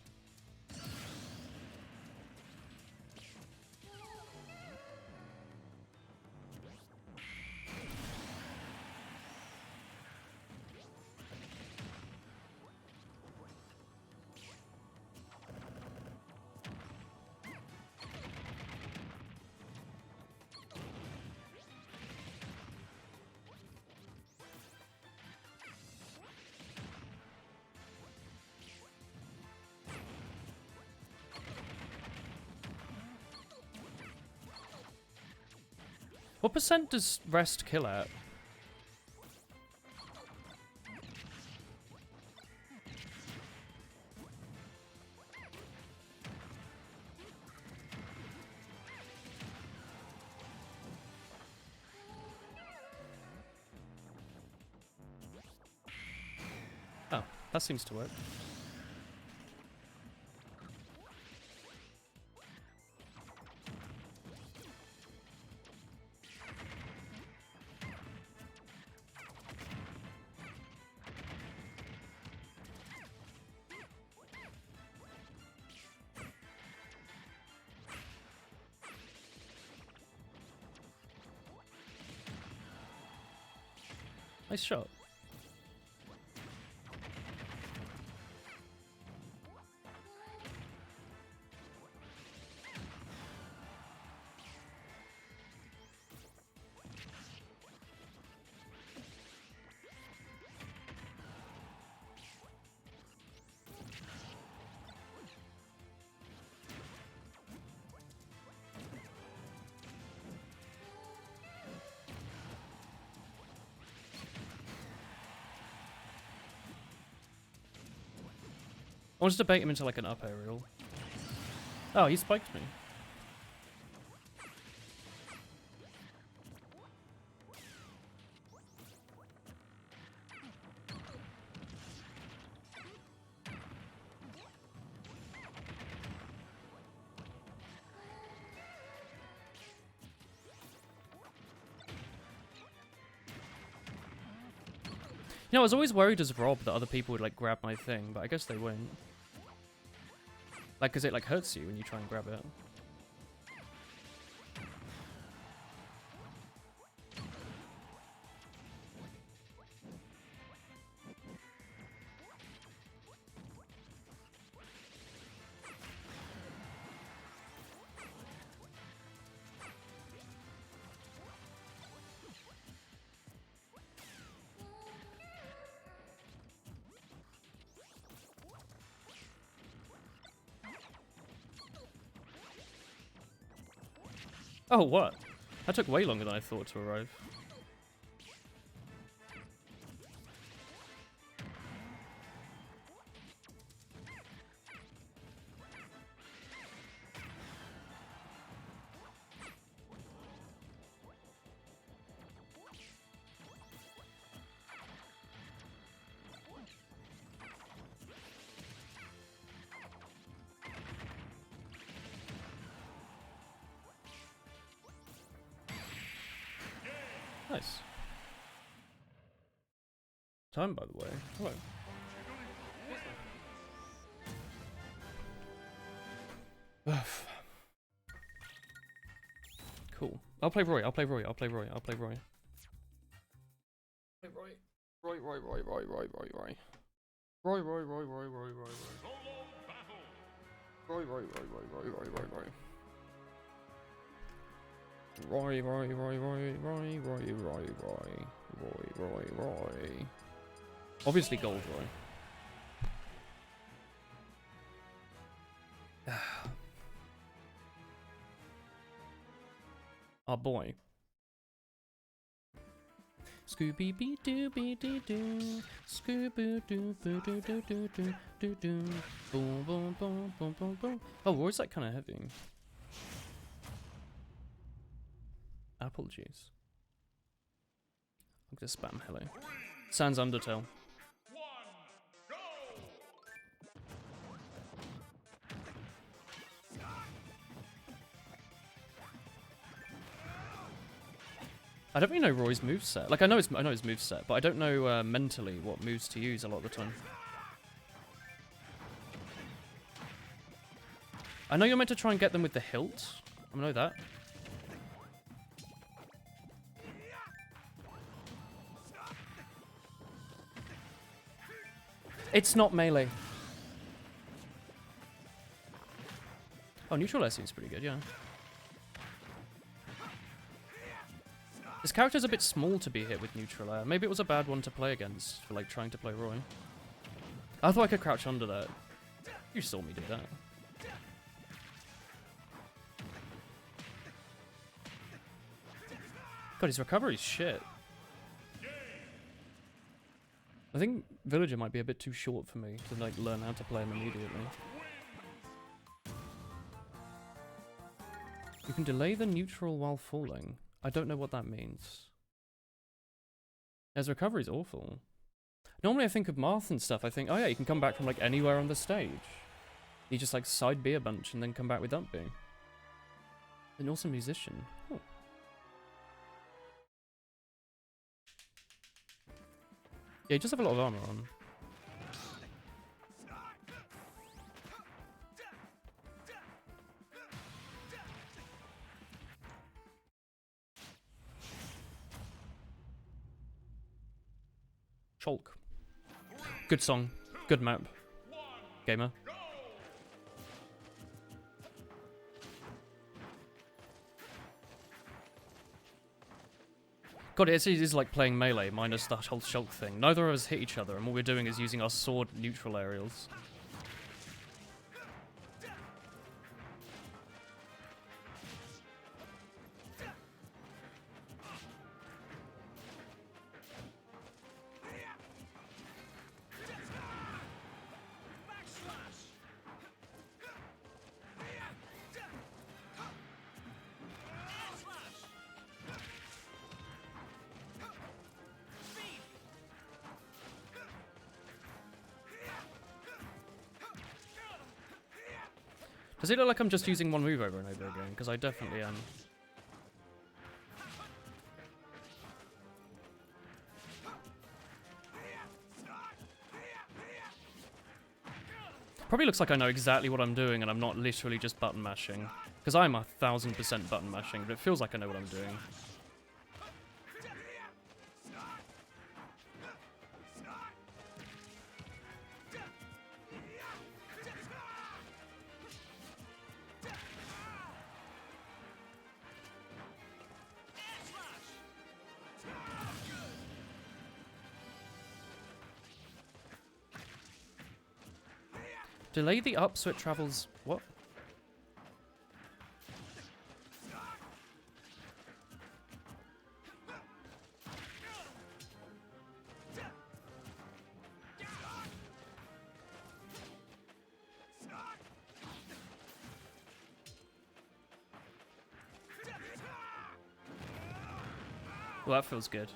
What percent does rest kill at? Oh, that seems to work. Nice shot. I wanted to bait him into like an up aerial. Oh, he spiked me. You know, I was always worried as Rob that other people would like grab my thing, but I guess they won't. Like, cause it like hurts you when you try and grab it. Oh, what? That took way longer than I thought to arrive. Nice. Time, by the way. Hello. Cool. I'll play Roy. I'll play Roy. I'll play Roy. I'll play Roy. Play Roy. Roy. Roy. Roy. Roy. Roy. Roy. Roy. Roy. Roy. Roy. Roy. Roy. Roy. Roy. Solo battle. Roy. Roy. Roy. Roy. Roy. Roy. Roy. Roy. Roy, Roy, Roy, Roy, Roy, Roy, Roy, Roy, Roy, Roy, Roy. Obviously gold, Roy. Our boy. Scooby Bee Doo Bee Dee Doo. Scooby Doo Boo Doo Doo Doo Doo Doo Doo. Boom boom boom boom boom boom. Oh, Roy's like kinda heavy. Apple juice. I'm gonna spam hello. Sans Undertale. I don't really know Roy's moveset. Like I know his moveset, but I don't know mentally what moves to use a lot of the time. I know you're meant to try and get them with the hilt. I know that. It's not melee. Oh, neutral air seems pretty good, yeah. This character's a bit small to be hit with neutral air. Maybe it was a bad one to play against for like trying to play Roy. I thought I could crouch under that. You saw me do that. God, his recovery's shit. I think Villager might be a bit too short for me to like learn how to play him immediately. You can delay the neutral while falling. I don't know what that means. His recovery's awful. Normally I think of Marth and stuff, I think, oh yeah, you can come back from like anywhere on the stage. You just like side B a bunch and then come back with up B. An awesome musician. Oh. Yeah, he does have a lot of armor on. Shulk. Good song. Good map. Gamer. God, it is like playing Melee minus the whole Shulk thing. Neither of us hit each other, and what we're doing is using our sword neutral aerials. Does it look like I'm just using one move over and over again? Because I definitely am. Probably looks like I know exactly what I'm doing and I'm not literally just button mashing. Because I'm 1000% button mashing, but it feels like I know what I'm doing. Delay the up so it travels... What? Well, that feels good.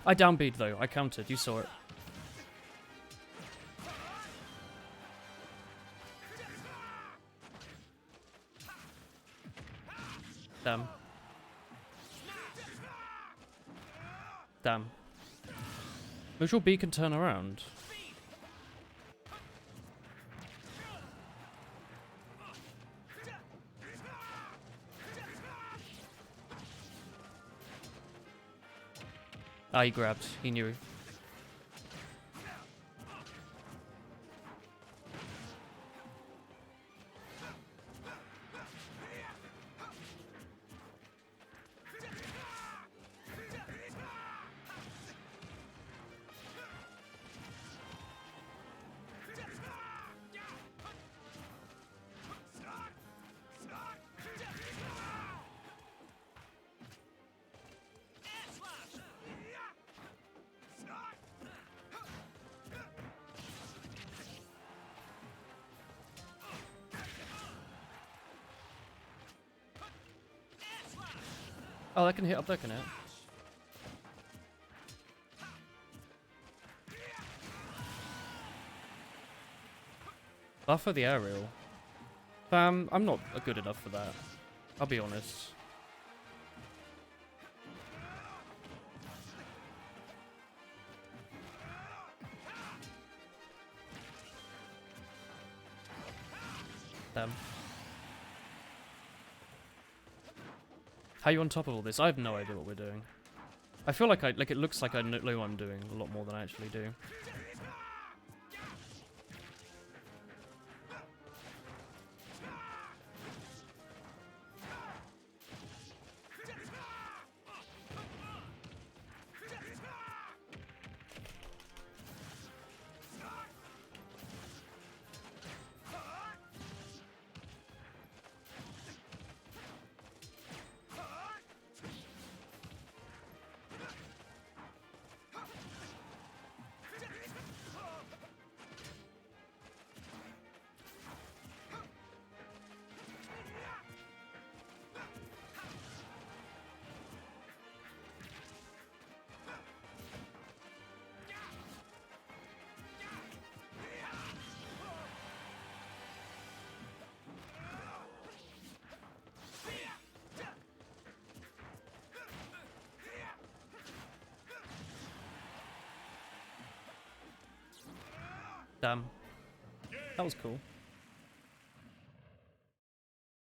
I downbeat though, I counted, you saw it. Damn. Damn. Neutral B can turn around. Ah, he grabbed. He knew. Oh, that can hit up there, can it? Buffer the aerial. I'm not good enough for that. I'll be honest. Damn. How are you on top of all this? I have no idea what we're doing. I feel like it looks like I know what I'm doing a lot more than I actually do. Damn. That was cool.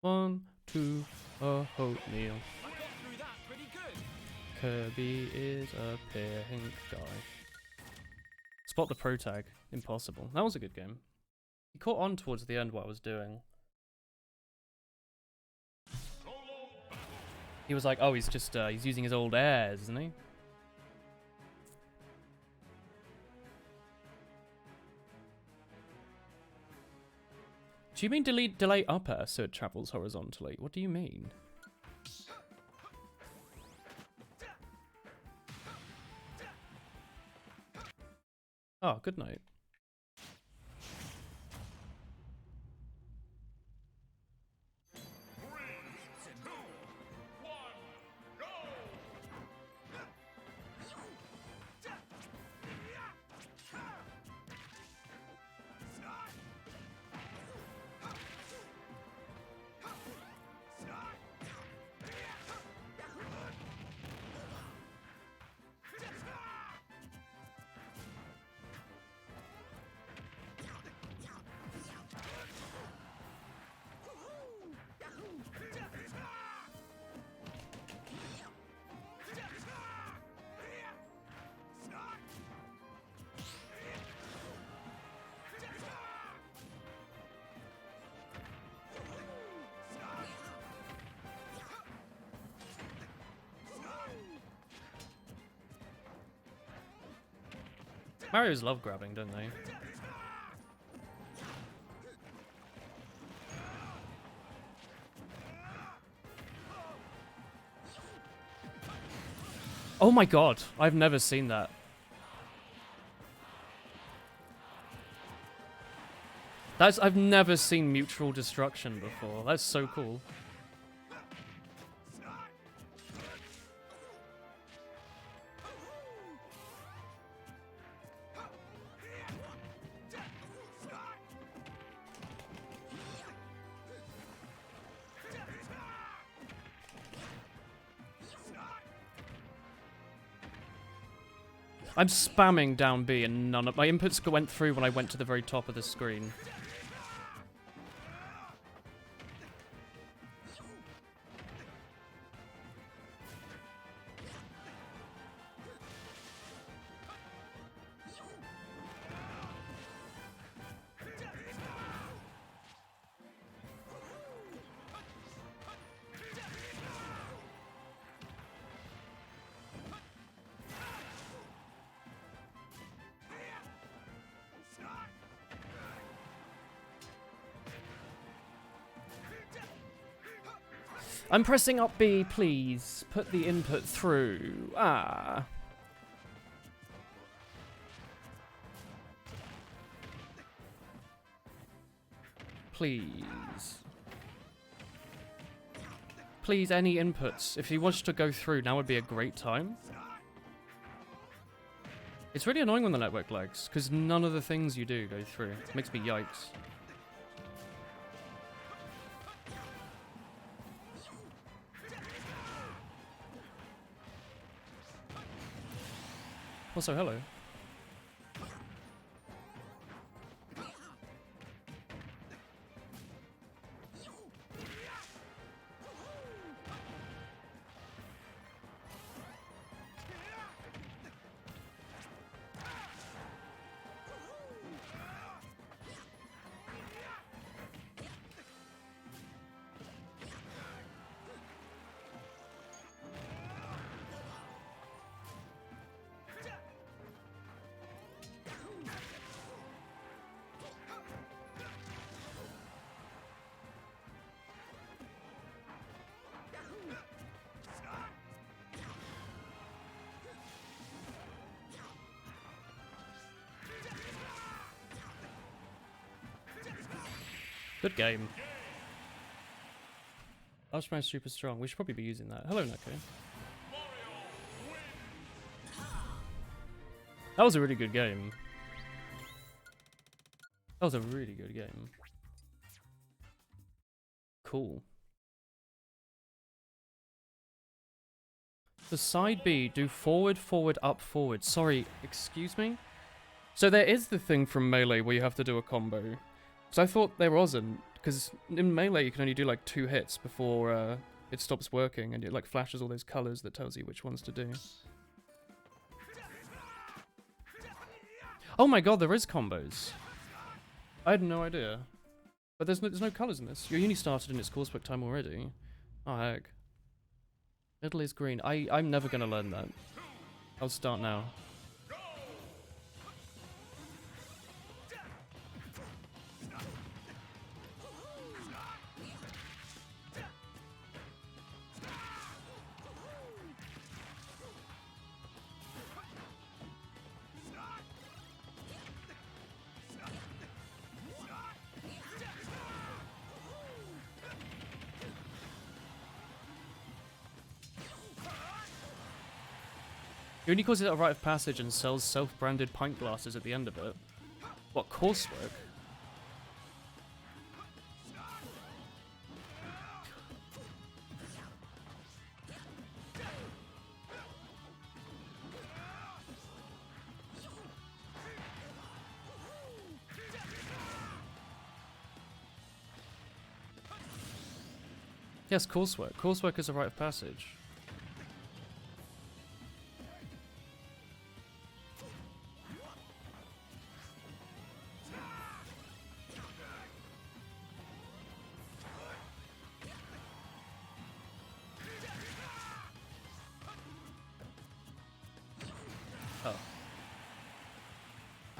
1, 2, a oatmeal. I got through that pretty good. Kirby is a pink guy. Spot the pro tag. Impossible. That was a good game. He caught on towards the end what I was doing. He was like, oh, he's just, he's using his old airs, isn't he? Do you mean delay up air so it travels horizontally? What do you mean? Oh, good night. Mario's love grabbing, don't they? Oh my god, I've never seen that. I've never seen mutual destruction before. That's so cool. I'm spamming down B and none of my inputs went through when I went to the very top of the screen. I'm pressing up B, please. Put the input through. Ah. Please. Please, any inputs. If he wants to go through, now would be a great time. It's really annoying when the network lags, because none of the things you do go through. It makes me yikes. Also, hello. Good game. Ultraman's super strong. We should probably be using that. Hello, Neko. That was a really good game. That was a really good game. Cool. The side B, do forward, forward, up, forward. Sorry, excuse me? So there is the thing from Melee where you have to do a combo. So I thought there wasn't, because in Melee you can only do like 2 hits before it stops working, and it like flashes all those colors that tells you which ones to do. Oh my god, there is combos. I had no idea. But there's no colors in this. Your uni started in its coursework time already. Oh heck. Middle is green. I'm never gonna learn that. I'll start now. Uni calls it a rite of passage and sells self-branded pint glasses at the end of it. What, coursework? Yes, coursework. Coursework is a rite of passage.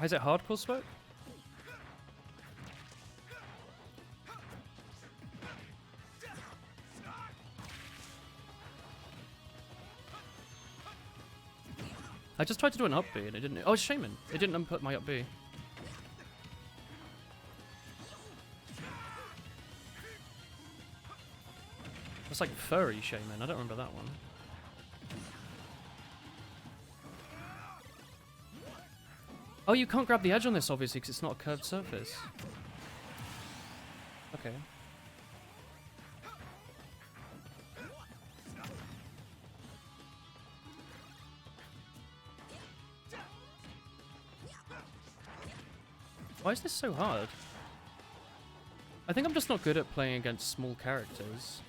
Is it hardcore smoke? I just tried to do an up B and it didn't. Oh, it's Shaman. It didn't input my up B. That's like furry Shaman. I don't remember that one. Oh, you can't grab the edge on this, obviously, because it's not a curved surface. Okay. Why is this so hard? I think I'm just not good at playing against small characters.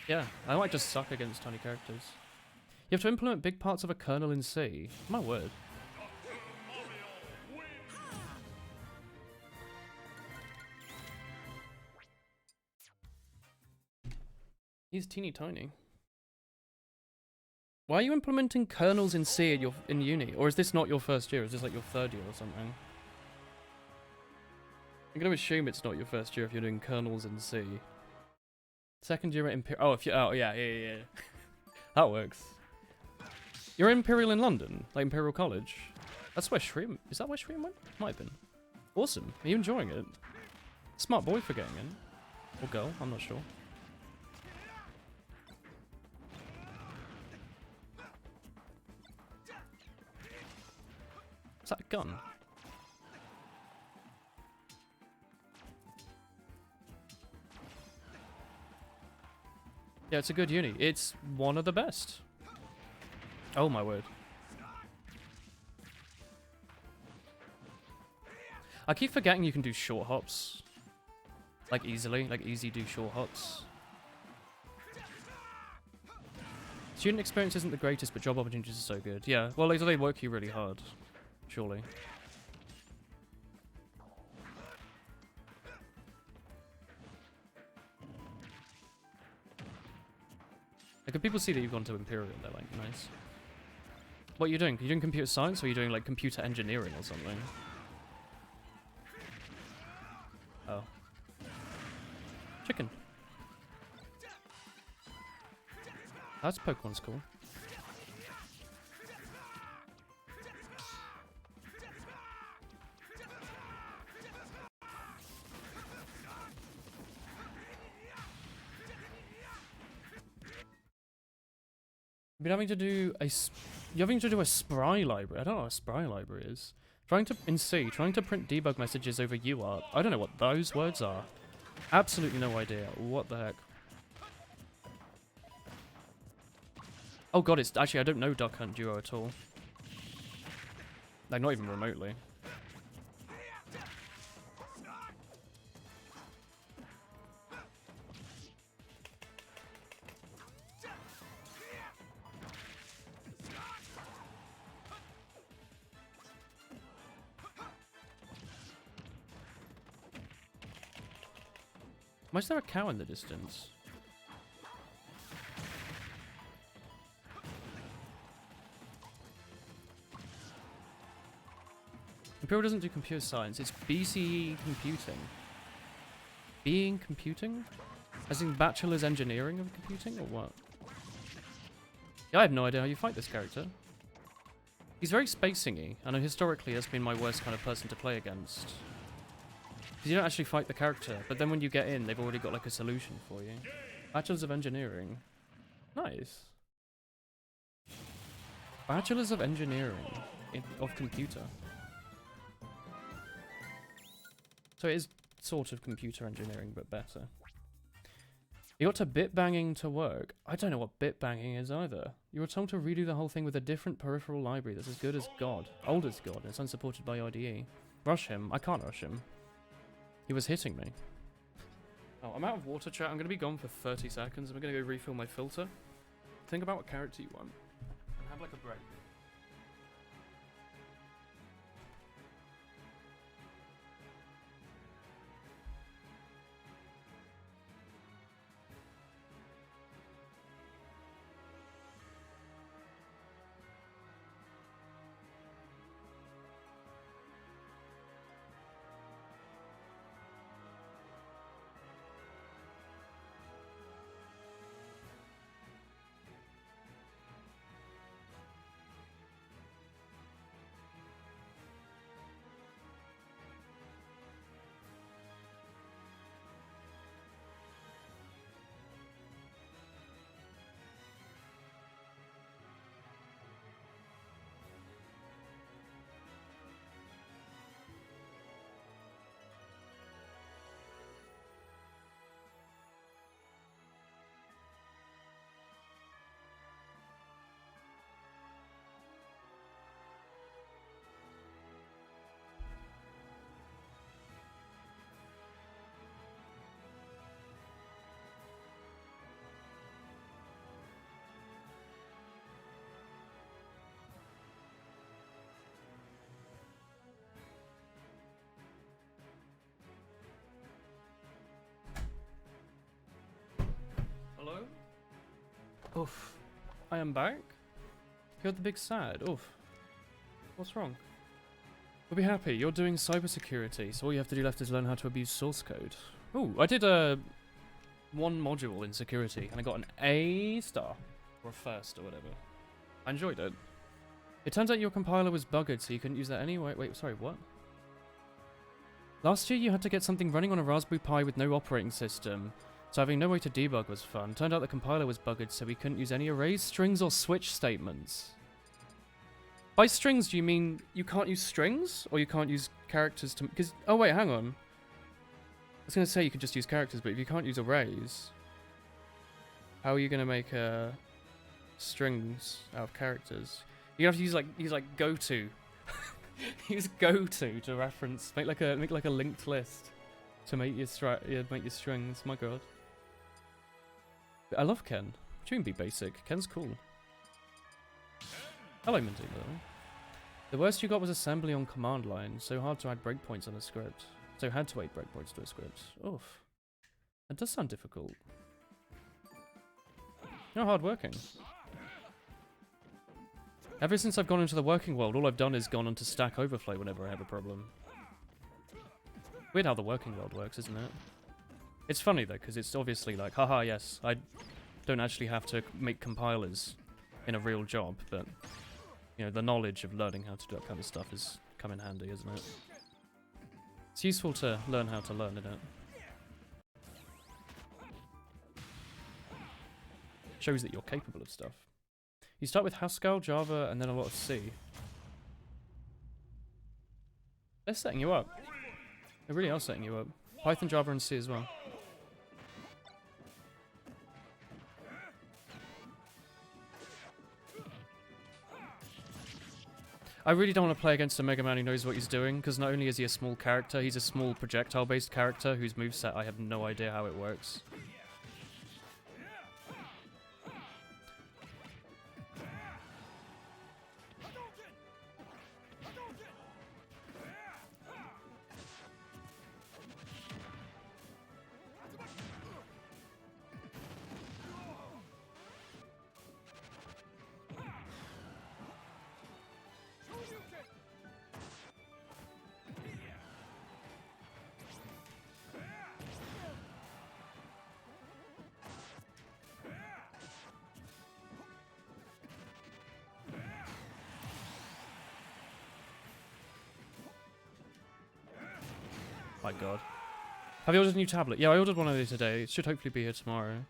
Yeah, I might just suck against tiny characters. You have to implement big parts of a kernel in C. My word. He's teeny tiny. Why are you implementing kernels in C in uni? Or is this not your first year? Is this like your third year or something? I'm gonna assume it's not your first year if you're doing kernels in C. Second year at Imperial. Oh, if you. Oh, yeah. That works. You're Imperial in London, like Imperial College. That's where Shreem. Is that where Shreem went? Might have been. Awesome. Are you enjoying it? Smart boy for getting in. Or girl, I'm not sure. Is that a gun? Yeah, it's a good uni. It's one of the best. Oh my word. I keep forgetting you can do short hops. Like easily, like easy do short hops. Student experience isn't the greatest, but job opportunities are so good. Yeah, well, they work you really hard. Surely. Like, if people see that you've gone to Imperial, they're like, nice. What are you doing? Are you doing computer science, or are you doing, like, computer engineering or something? Oh. Chicken. That's Pokemon's cool. You're having to do a spry library. I don't know what a spry library is. Trying to print debug messages over UART. I don't know what those words are. Absolutely no idea. What the heck? Oh god, it's actually I don't know Duck Hunt Duo at all. Like not even remotely. Why is there a cow in the distance? Imperial doesn't do computer science, it's BCE computing. Being computing? As in bachelor's engineering of computing, or what? Yeah, I have no idea how you fight this character. He's very spacing-y, and historically has been my worst kind of person to play against. Because you don't actually fight the character, but then when you get in, they've already got like a solution for you. Bachelor's of Engineering. Nice. Bachelor's of Engineering of Computer. So it is sort of computer engineering, but better. You got to bit banging to work. I don't know what bit banging is either. You were told to redo the whole thing with a different peripheral library that's as good as God. Old as God, and it's unsupported by IDE. Rush him. I can't rush him. He was hitting me. Oh, I'm out of water, chat. I'm going to be gone for 30 seconds. I'm going to go refill my filter. Think about what character you want. And have like a break. Oof. I am back? You're the big sad. Oof. What's wrong? We'll be happy. You're doing cybersecurity, so all you have to do left is learn how to abuse source code. Ooh, I did one module in security, and I got an A star. Or a first, or whatever. I enjoyed it. It turns out your compiler was buggered, so you couldn't use that anyway. Wait, sorry, what? Last year you had to get something running on a Raspberry Pi with no operating system, so having no way to debug was fun. Turned out the compiler was buggered, so we couldn't use any arrays, strings, or switch statements. By strings, do you mean you can't use strings? Or you can't use characters to... Because, oh wait, hang on. I was going to say you could just use characters, but if you can't use arrays, how are you going to make strings out of characters? You have to use like goto. Use goto to reference. Make like a linked list to make your strings. My god. I love Ken. What do you mean be basic? Ken's cool. I like Minty though. The worst you got was assembly on command line. So hard to add breakpoints on a script. So had to add breakpoints to a script. Oof. That does sound difficult. You're hard working. Ever since I've gone into the working world, all I've done is gone onto Stack Overflow whenever I have a problem. Weird how the working world works, isn't it? It's funny though, because it's obviously like, haha, yes, I don't actually have to make compilers in a real job, but, you know, the knowledge of learning how to do that kind of stuff has come in handy, isn't it? It's useful to learn how to learn, isn't it? Shows that you're capable of stuff. You start with Haskell, Java, and then a lot of C. They're setting you up. They really are setting you up. Python, Java, and C as well. I really don't want to play against a Mega Man who knows what he's doing, because not only is he a small character, he's a small projectile-based character whose moveset I have no idea how it works. My god. Have you ordered a new tablet? Yeah, I ordered one of these today. It should hopefully be here tomorrow.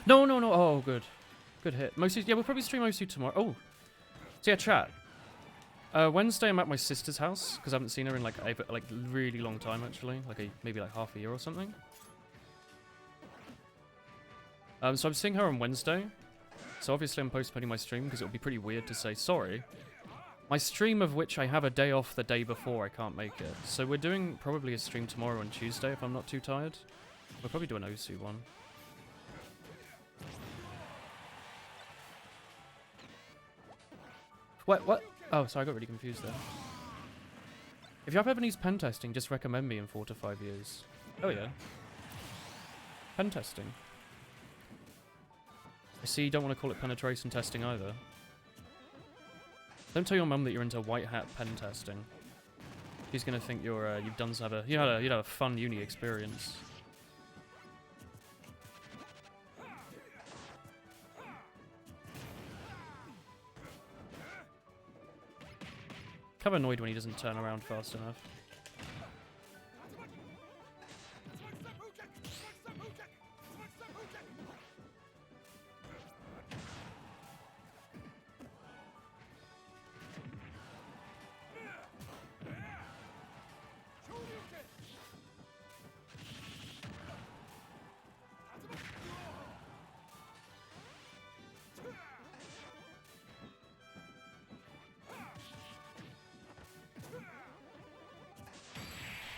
No. Oh, good. Good hit. Mostly, yeah, we'll probably stream Mosu tomorrow. Oh. So yeah, chat. Wednesday I'm at my sister's house, because I haven't seen her in like a really long time, actually. Maybe like half a year or something. So I'm seeing her on Wednesday. So obviously I'm postponing my stream, because it would be pretty weird to say, sorry. My stream of which I have a day off the day before, I can't make it. So we're doing probably a stream tomorrow on Tuesday, if I'm not too tired. We'll probably do an Osu one. What? Oh, sorry, I got really confused there. If you ever needs pen testing, just recommend me in 4 to 5 years. Oh yeah. Pen testing. I see you don't want to call it penetration testing either. Don't tell your mum that you're into white hat pen testing. She's gonna think you're you've done some you had a fun uni experience. I'm annoyed when he doesn't turn around fast enough.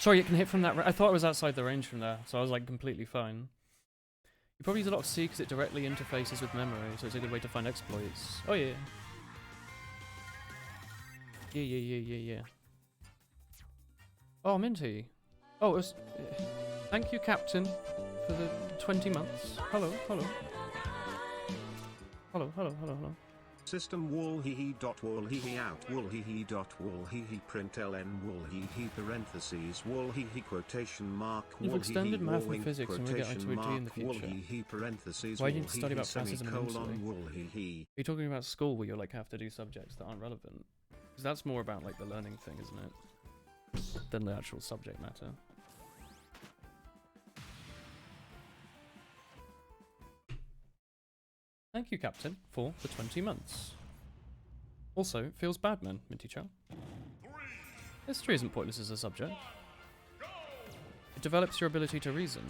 Sorry, it can hit from that. I thought it was outside the range from there, so I was like completely fine. You probably use a lot of C because it directly interfaces with memory, so it's a good way to find exploits. Oh yeah. Yeah. Oh, Minty. Oh, it was, thank you, Captain, for the 20 months. Hello. System wall hee hee dot wall hee hee out wall hee hee dot wall hee hee print ln wall hee hee parentheses wall hee hee quotation mark You've wall extended hee hee math and wing physics and we're getting quotation to a D in the mark wall future. hee hee parentheses Why do you wall need to study hee hee about fascism semicolon immensely? wall hee hee. Are you talking about school where you like have to do subjects that aren't relevant? Because that's more about like the learning thing, isn't it? Than the actual subject matter. Thank you, Captain, for the 20 months. Also, feels bad, man, Minty Chow. History isn't pointless as a subject. It develops your ability to reason.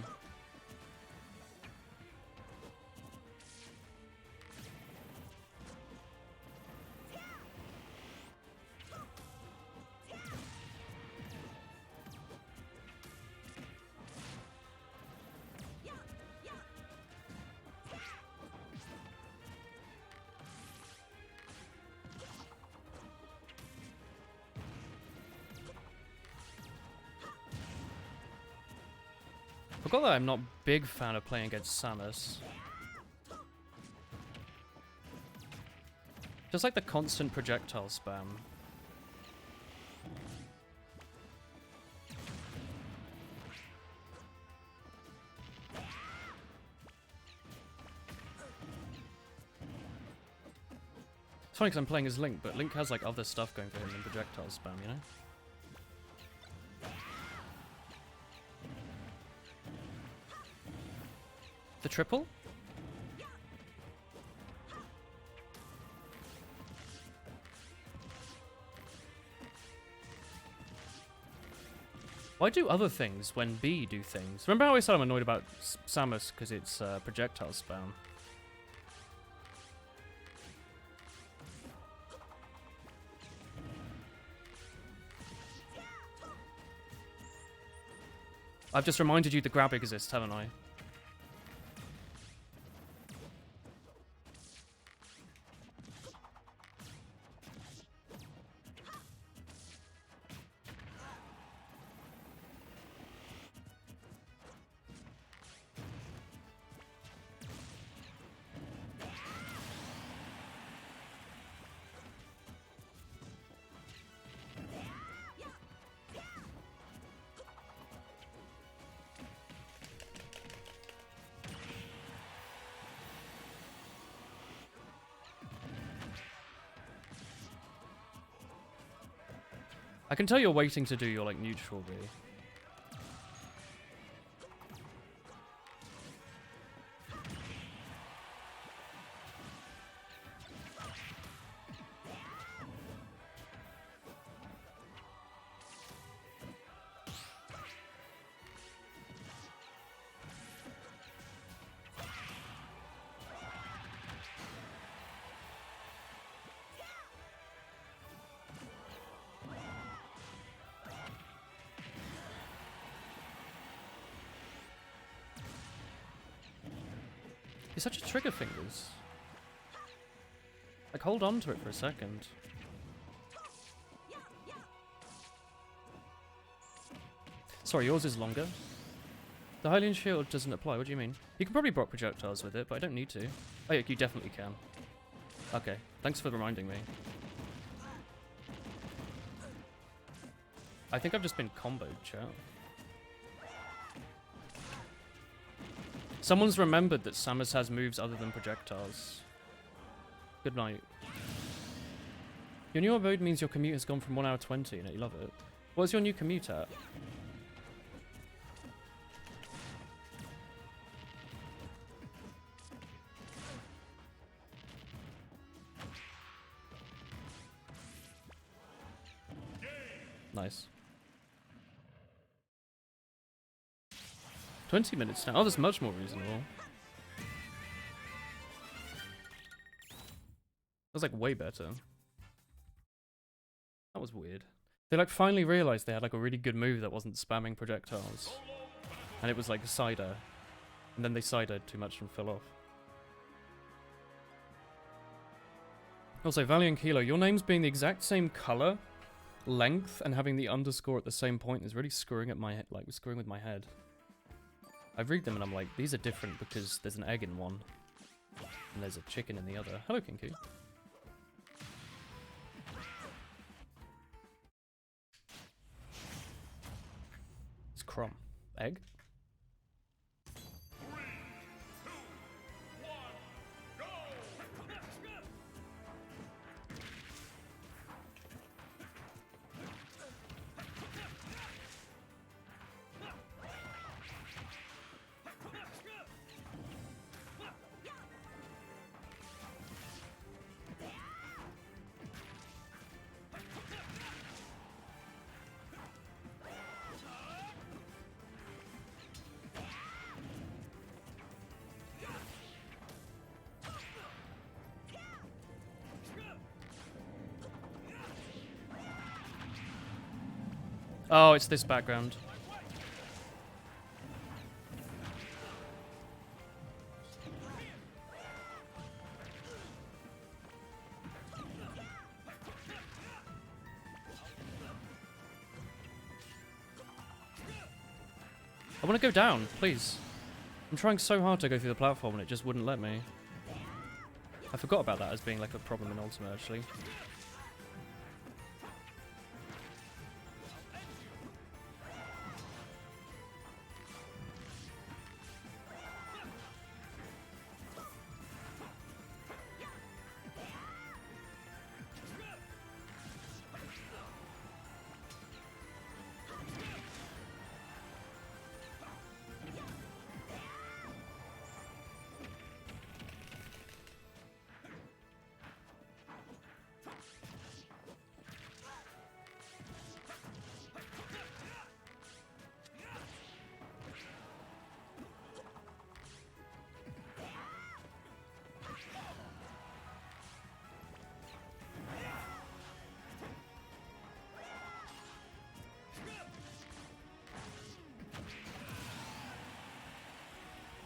Forgot that I'm not big fan of playing against Samus. Just like the constant projectile spam. It's funny because I'm playing as Link, but Link has like other stuff going for him than projectile spam, you know? The triple? Why do other things when B do things? Remember how I said I'm annoyed about Samus because it's projectile spam? I've just reminded you the grab exists, haven't I? I can tell you're waiting to do your, like, neutral B. You're such a trigger fingers. Like, hold on to it for a second. Sorry, yours is longer. The Hylian shield doesn't apply, what do you mean? You can probably block projectiles with it, but I don't need to. Oh yeah, you definitely can. Okay, thanks for reminding me. I think I've just been comboed, chat. Someone's remembered that Samus has moves other than projectiles. Good night. Your new mode means your commute has gone from 1 hour 20 and you love it. What's your new commute at? Nice. 20 minutes now. Oh, that's much more reasonable. That's like way better. That was weird. They like finally realized they had like a really good move that wasn't spamming projectiles. And it was like cider. And then they cidered too much and fell off. Also, Valiant Kilo, your names being the exact same color, length, and having the underscore at the same point is really screwing at my head, like screwing with my head. I read them and I'm like, these are different because there's an egg in one. And there's a chicken in the other. Hello, Kinky. It's crumb. Egg? Oh, it's this background. I want to go down, please. I'm trying so hard to go through the platform and it just wouldn't let me. I forgot about that as being like a problem in Ultimate, actually.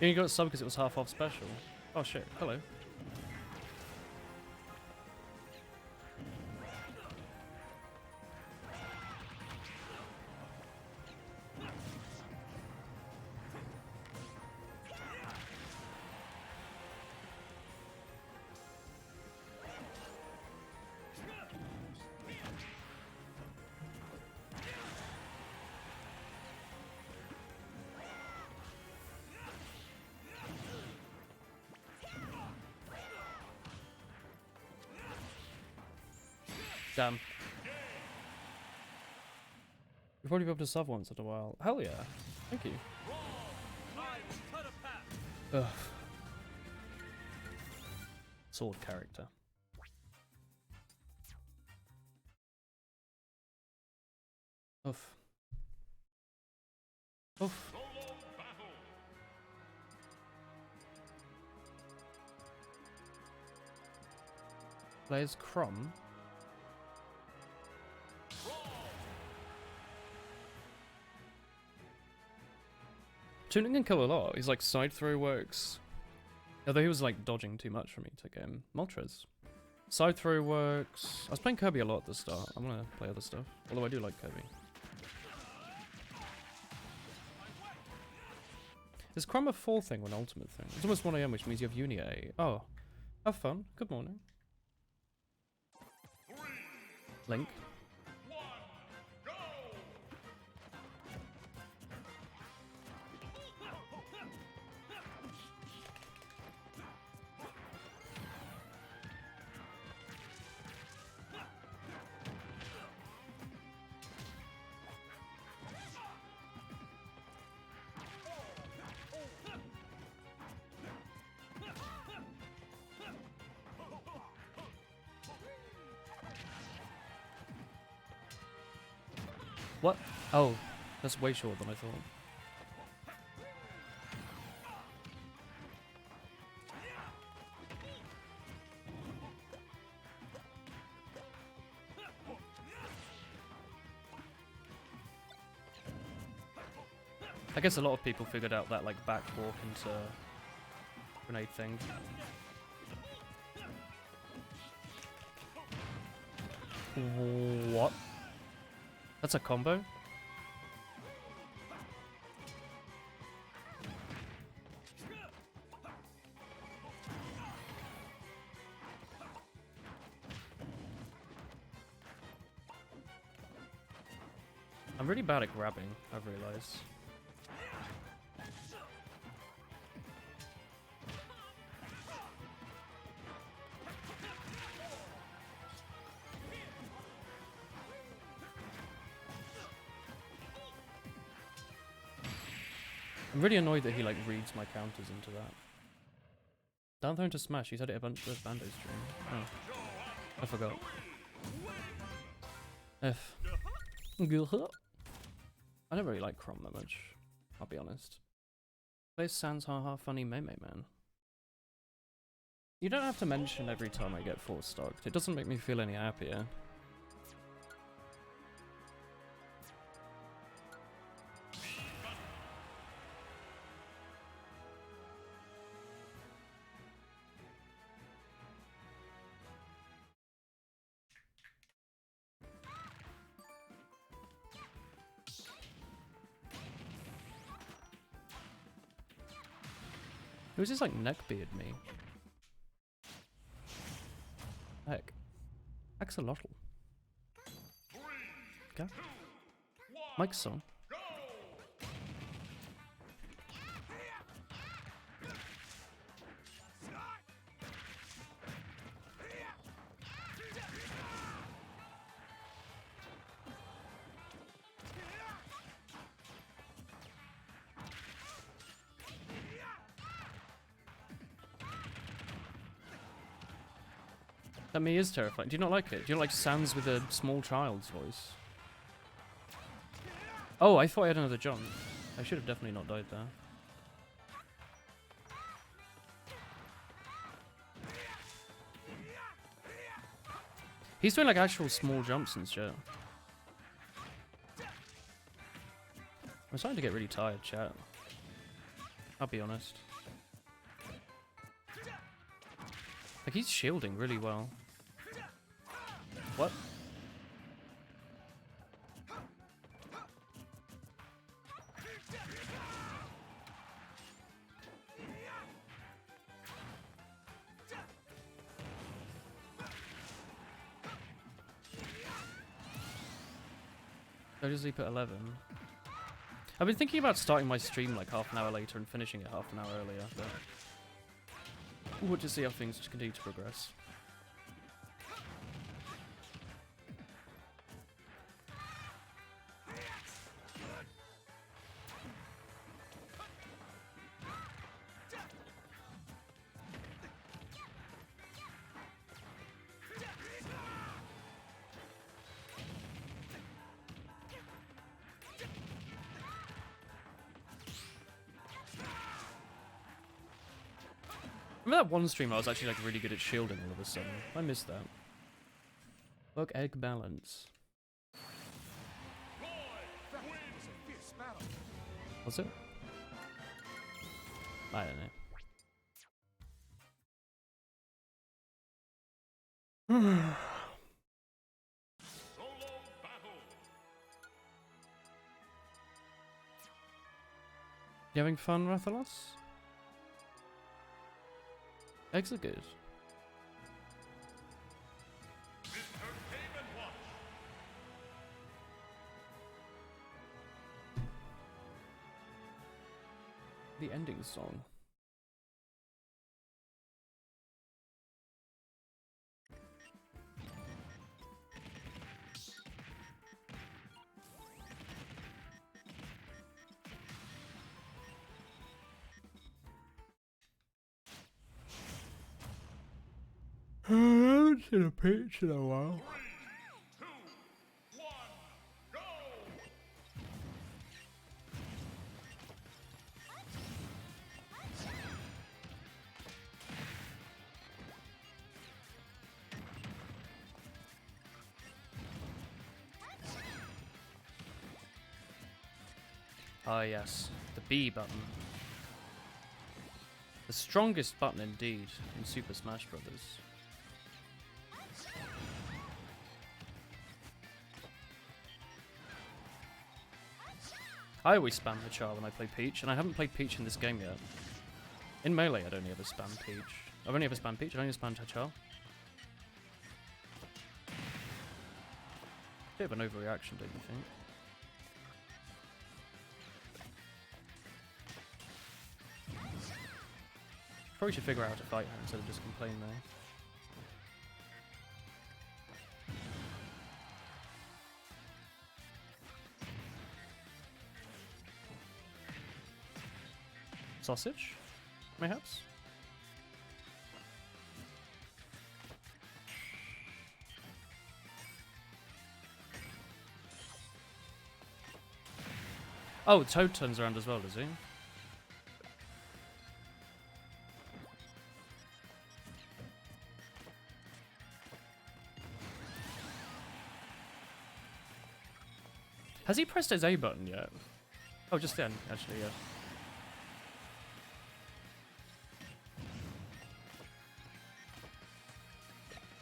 You only got a sub because it was half off special. Oh shit, hello. Damn. You've probably been able to sub once in a while. Hell yeah. Thank you. Ugh. Sword character. Oof. Oof. Plays Crumb. Tuning can kill a lot. He's like side throw works. Although he was like dodging too much for me to get him. Moltres. Side throw works. I was playing Kirby a lot at the start. I'm gonna play other stuff. Although I do like Kirby. Is Crumb a full thing or an ultimate thing? It's almost 1 AM, which means you have Uni A. Oh. Have fun. Good morning. Link. What? Oh, that's way shorter than I thought. I guess a lot of people figured out that like backwalk into grenade thing. What? That's a combo? I'm really bad at grabbing, I've realized. I'm really annoyed that he like reads my counters into that. Down throw into smash, he said it a bunch of Bando stream. Oh. I forgot. F. I don't really like Crom that much, I'll be honest. Plays Sans haha funny meme man. You don't have to mention every time I get 4 stocked, it doesn't make me feel any happier. Who's this like neckbeard me? Heck. Axolotl. Okay. Mike's song. That me is terrifying. Do you not like it? Do you not like Sans with a small child's voice? Oh, I thought I had another jump. I should have definitely not died there. He's doing like actual small jumps and shit. I'm starting to get really tired, chat. I'll be honest. Like, he's shielding really well. What? So does he put 11? I've been thinking about starting my stream like half an hour later and finishing it half an hour earlier, but we'll just see how things continue to progress. Remember that one stream I was actually like really good at shielding all of a sudden? I missed that. Bug egg balance. What's it? I don't know. You having fun, Rathalos? Eggs are good. The ending song. I haven't seen a pitch in a while. 3, 2, 1, go! Ah, yes. The B button. The strongest button indeed in Super Smash Bros. I always spam Hachar when I play Peach, and I haven't played Peach in this game yet. In Melee, I don't ever spam Peach. I've only ever spammed Peach, I've only spammed Hachar. Bit of an overreaction, don't you think? Probably should figure out how to fight her instead of just complain though. Sausage? Mayhaps? Oh, Toad turns around as well, does he? Has he pressed his A button yet? Oh, just then, actually, yeah.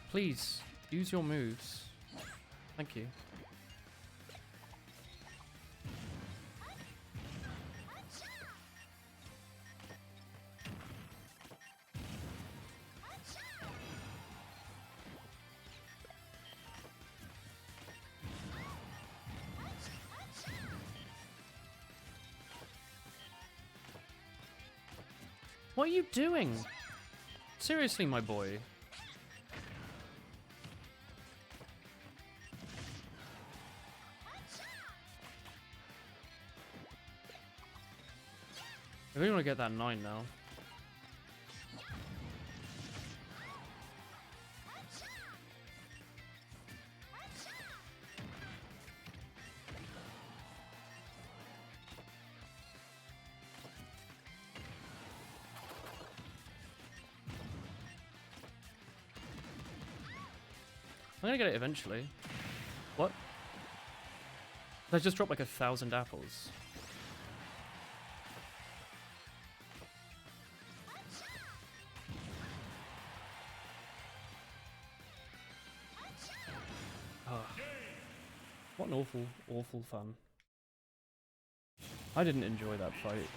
Please, use your moves. Thank you. What are you doing? Seriously, my boy. I really want to get that 9 now. I'm gonna get it eventually. What? I just dropped like 1,000 apples. Oh. What an awful, awful fun. I didn't enjoy that fight.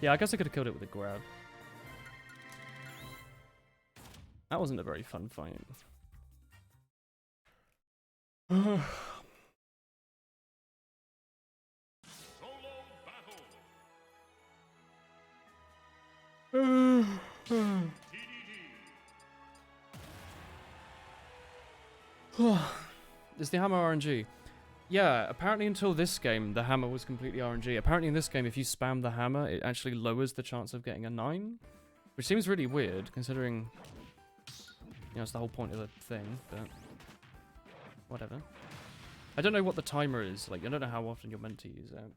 Yeah, I guess I could have killed it with a grab. That wasn't a very fun fight. Solo battle. Is the hammer RNG? Yeah, apparently until this game, the hammer was completely RNG. Apparently in this game, if you spam the hammer, it actually lowers the chance of getting a 9. Which seems really weird, considering... You know, it's the whole point of the thing, but... Whatever. I don't know what the timer is. Like, I don't know how often you're meant to use it.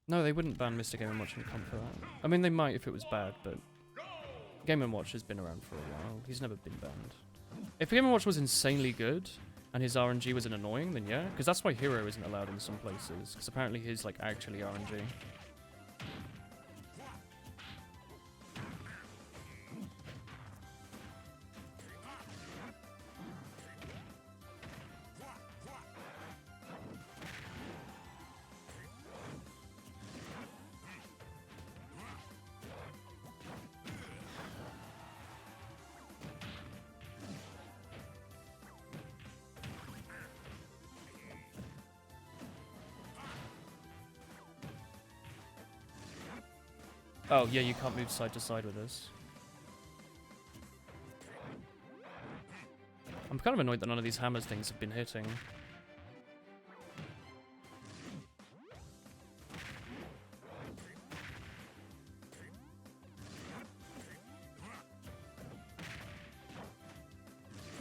No, they wouldn't ban Mr. Game & Watch and Comp for that. I mean, they might if it was bad, but... Game & Watch has been around for a while. He's never been banned. If Game & Watch was insanely good, and his RNG wasn't annoying, then yeah. Because that's why Hero isn't allowed in some places. Because apparently he's, like, actually RNG. Oh, yeah, you can't move side to side with this. I'm kind of annoyed that none of these hammers things have been hitting.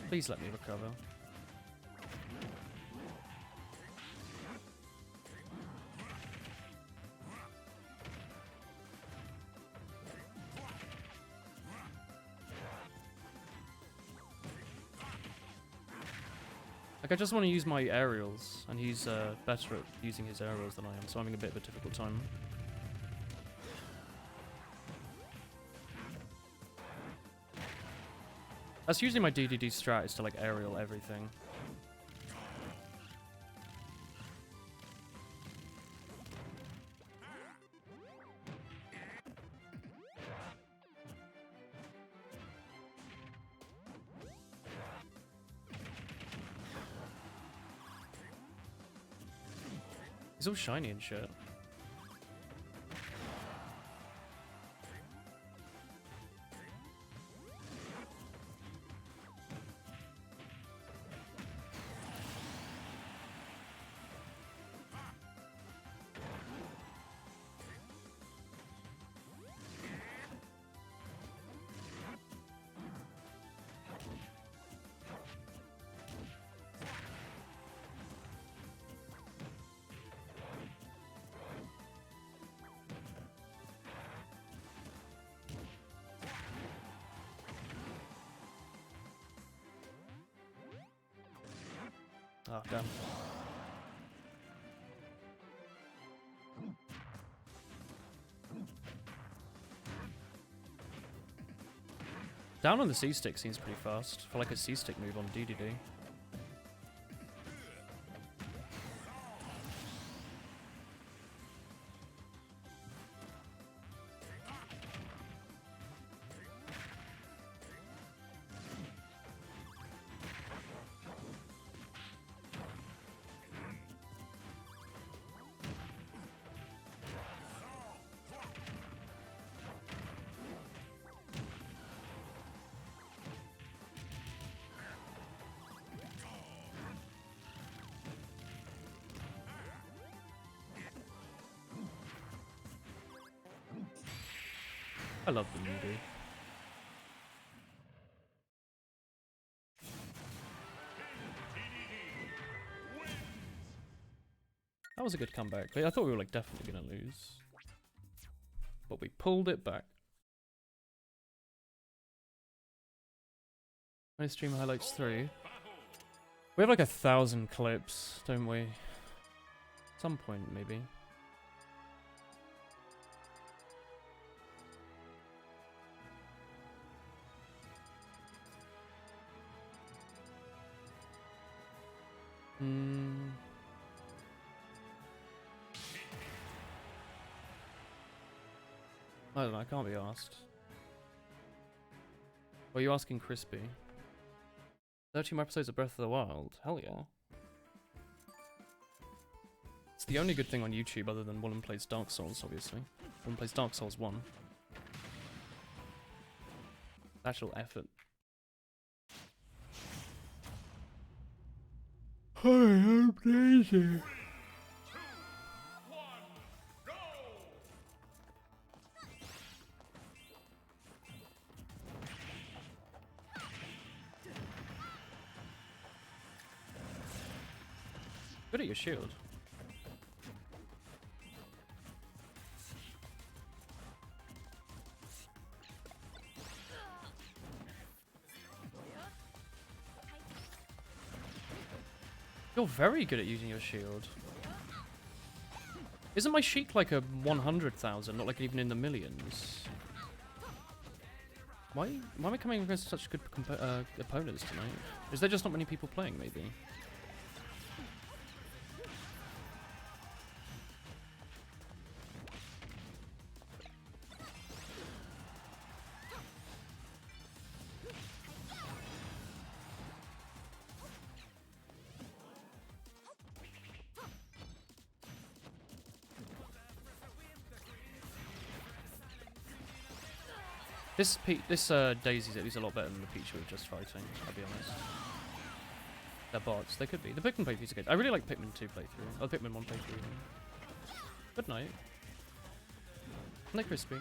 Please let me recover. Like, I just want to use my aerials, and he's better at using his aerials than I am, so I'm having a bit of a difficult time. That's usually my DDD strat, is to like aerial everything. He's all shiny and shit. Oh, damn. Down on the C-stick seems pretty fast for like a C-stick move on DDD. I love the movie. That was a good comeback. I thought we were like definitely gonna lose, but we pulled it back. My stream highlights 3. We have like 1,000 clips, don't we? At some point, maybe. I don't know, I can't be asked. What are you asking, Crispy? 30 more episodes of Breath of the Wild? Hell yeah. It's the only good thing on YouTube other than Woolen plays Dark Souls, obviously. Woolen plays Dark Souls 1. Actual effort. I am Daisy. Good at your shield. You're very good at using your shield. Isn't my Sheik like a 100,000, not like even in the millions? Why am I coming against such good opponents tonight? Is there just not many people playing, maybe? This Daisy's at least a lot better than the Peach we were just fighting, I'll be honest. They're bots, they could be. The Pikmin playthroughs are good. I really like Pikmin 2 playthrough. Oh, Pikmin 1 playthrough. Good night. Night, Crispy.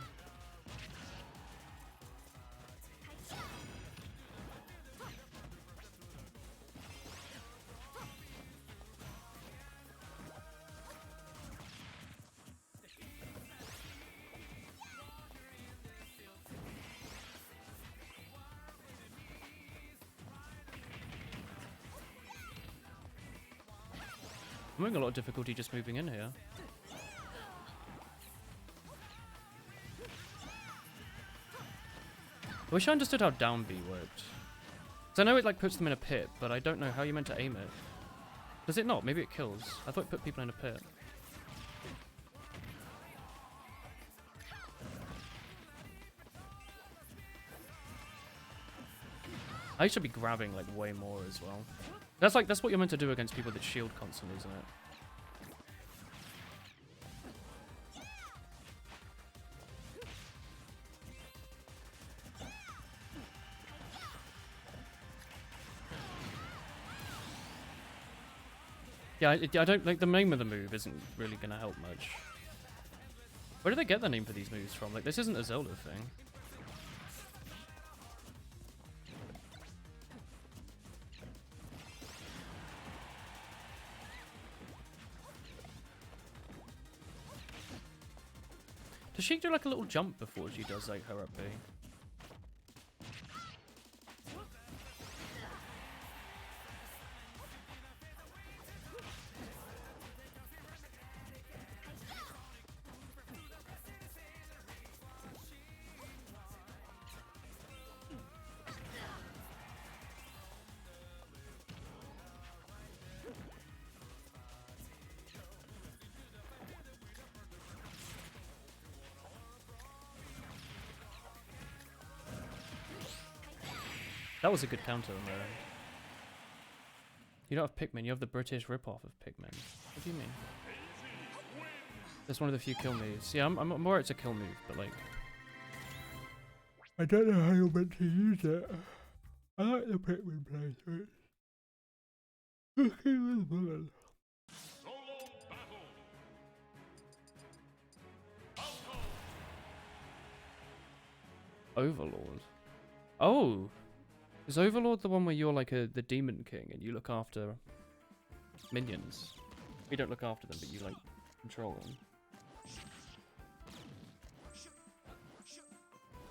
I'm having a lot of difficulty just moving in here. I wish I understood how down B worked. Because I know it like puts them in a pit, but I don't know how you're meant to aim it. Does it not? Maybe it kills. I thought it put people in a pit. I should be grabbing like way more as well. That's what you're meant to do against people that shield constantly, isn't it? Yeah, I don't like the name of the move isn't really gonna help much. Where do they get the name for these moves from? Like, this isn't a Zelda thing. Does she do like a little jump before she does like her up B? That was a good counter on their end. You don't have Pikmin, you have the British ripoff of Pikmin. What do you mean? That's one of the few kill moves. Yeah, I'm more it's a kill move, but like... I don't know how you're meant to use it. I like the Pikmin playthrough. Cooking with fun. Overlord. Oh! Is Overlord the one where you're like the Demon King and you look after minions? You don't look after them, but you like control them.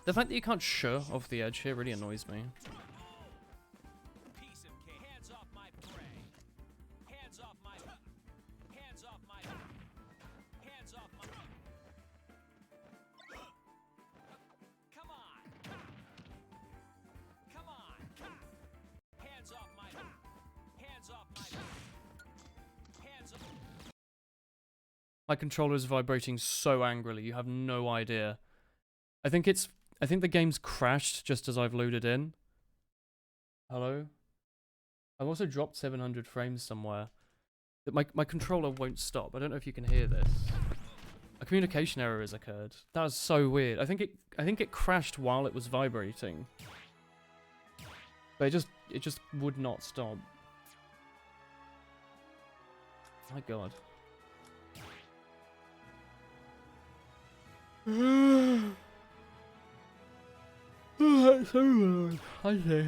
The fact that you can't shove off the edge here really annoys me. Piece of cake. Hands off my prey. Hands off my. Hands off my. Hands off my. Come on. Come on. Hands off my. Hands off my. Hands off. My controller is vibrating so angrily, you have no idea. I think the game's crashed just as I've loaded in. Hello? I've also dropped 700 frames somewhere. My controller won't stop. I don't know if you can hear this. A communication error has occurred. That was so weird. I think it crashed while it was vibrating. But it just would not stop. My god. Oh, that's Overlord. I see.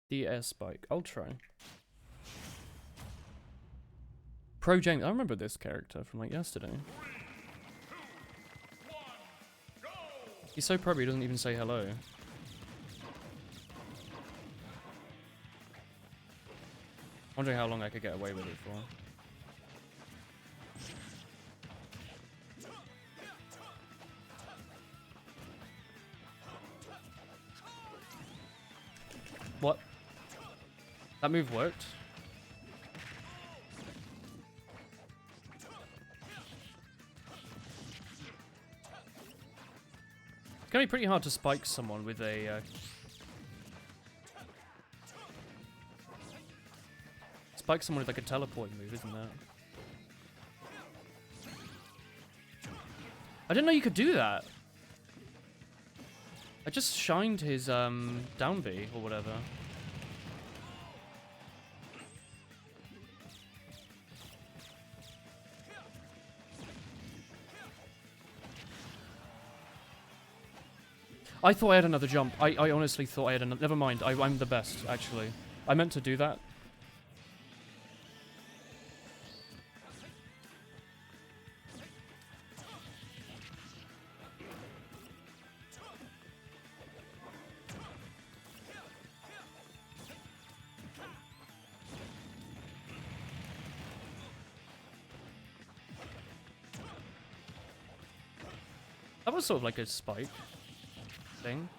DS Spike. I'll try. Pro James. I remember this character from like yesterday. He's so pro, he doesn't even say hello. Wondering how long I could get away with it for. What? That move worked? It's gonna be pretty hard to spike someone with a spike someone with like a teleport move, isn't that? I didn't know you could do that. I just shined his down B or whatever. I thought I had another jump. I honestly thought I had another... Never mind. I'm the best, actually. I meant to do that. That was sort of like a spike thing.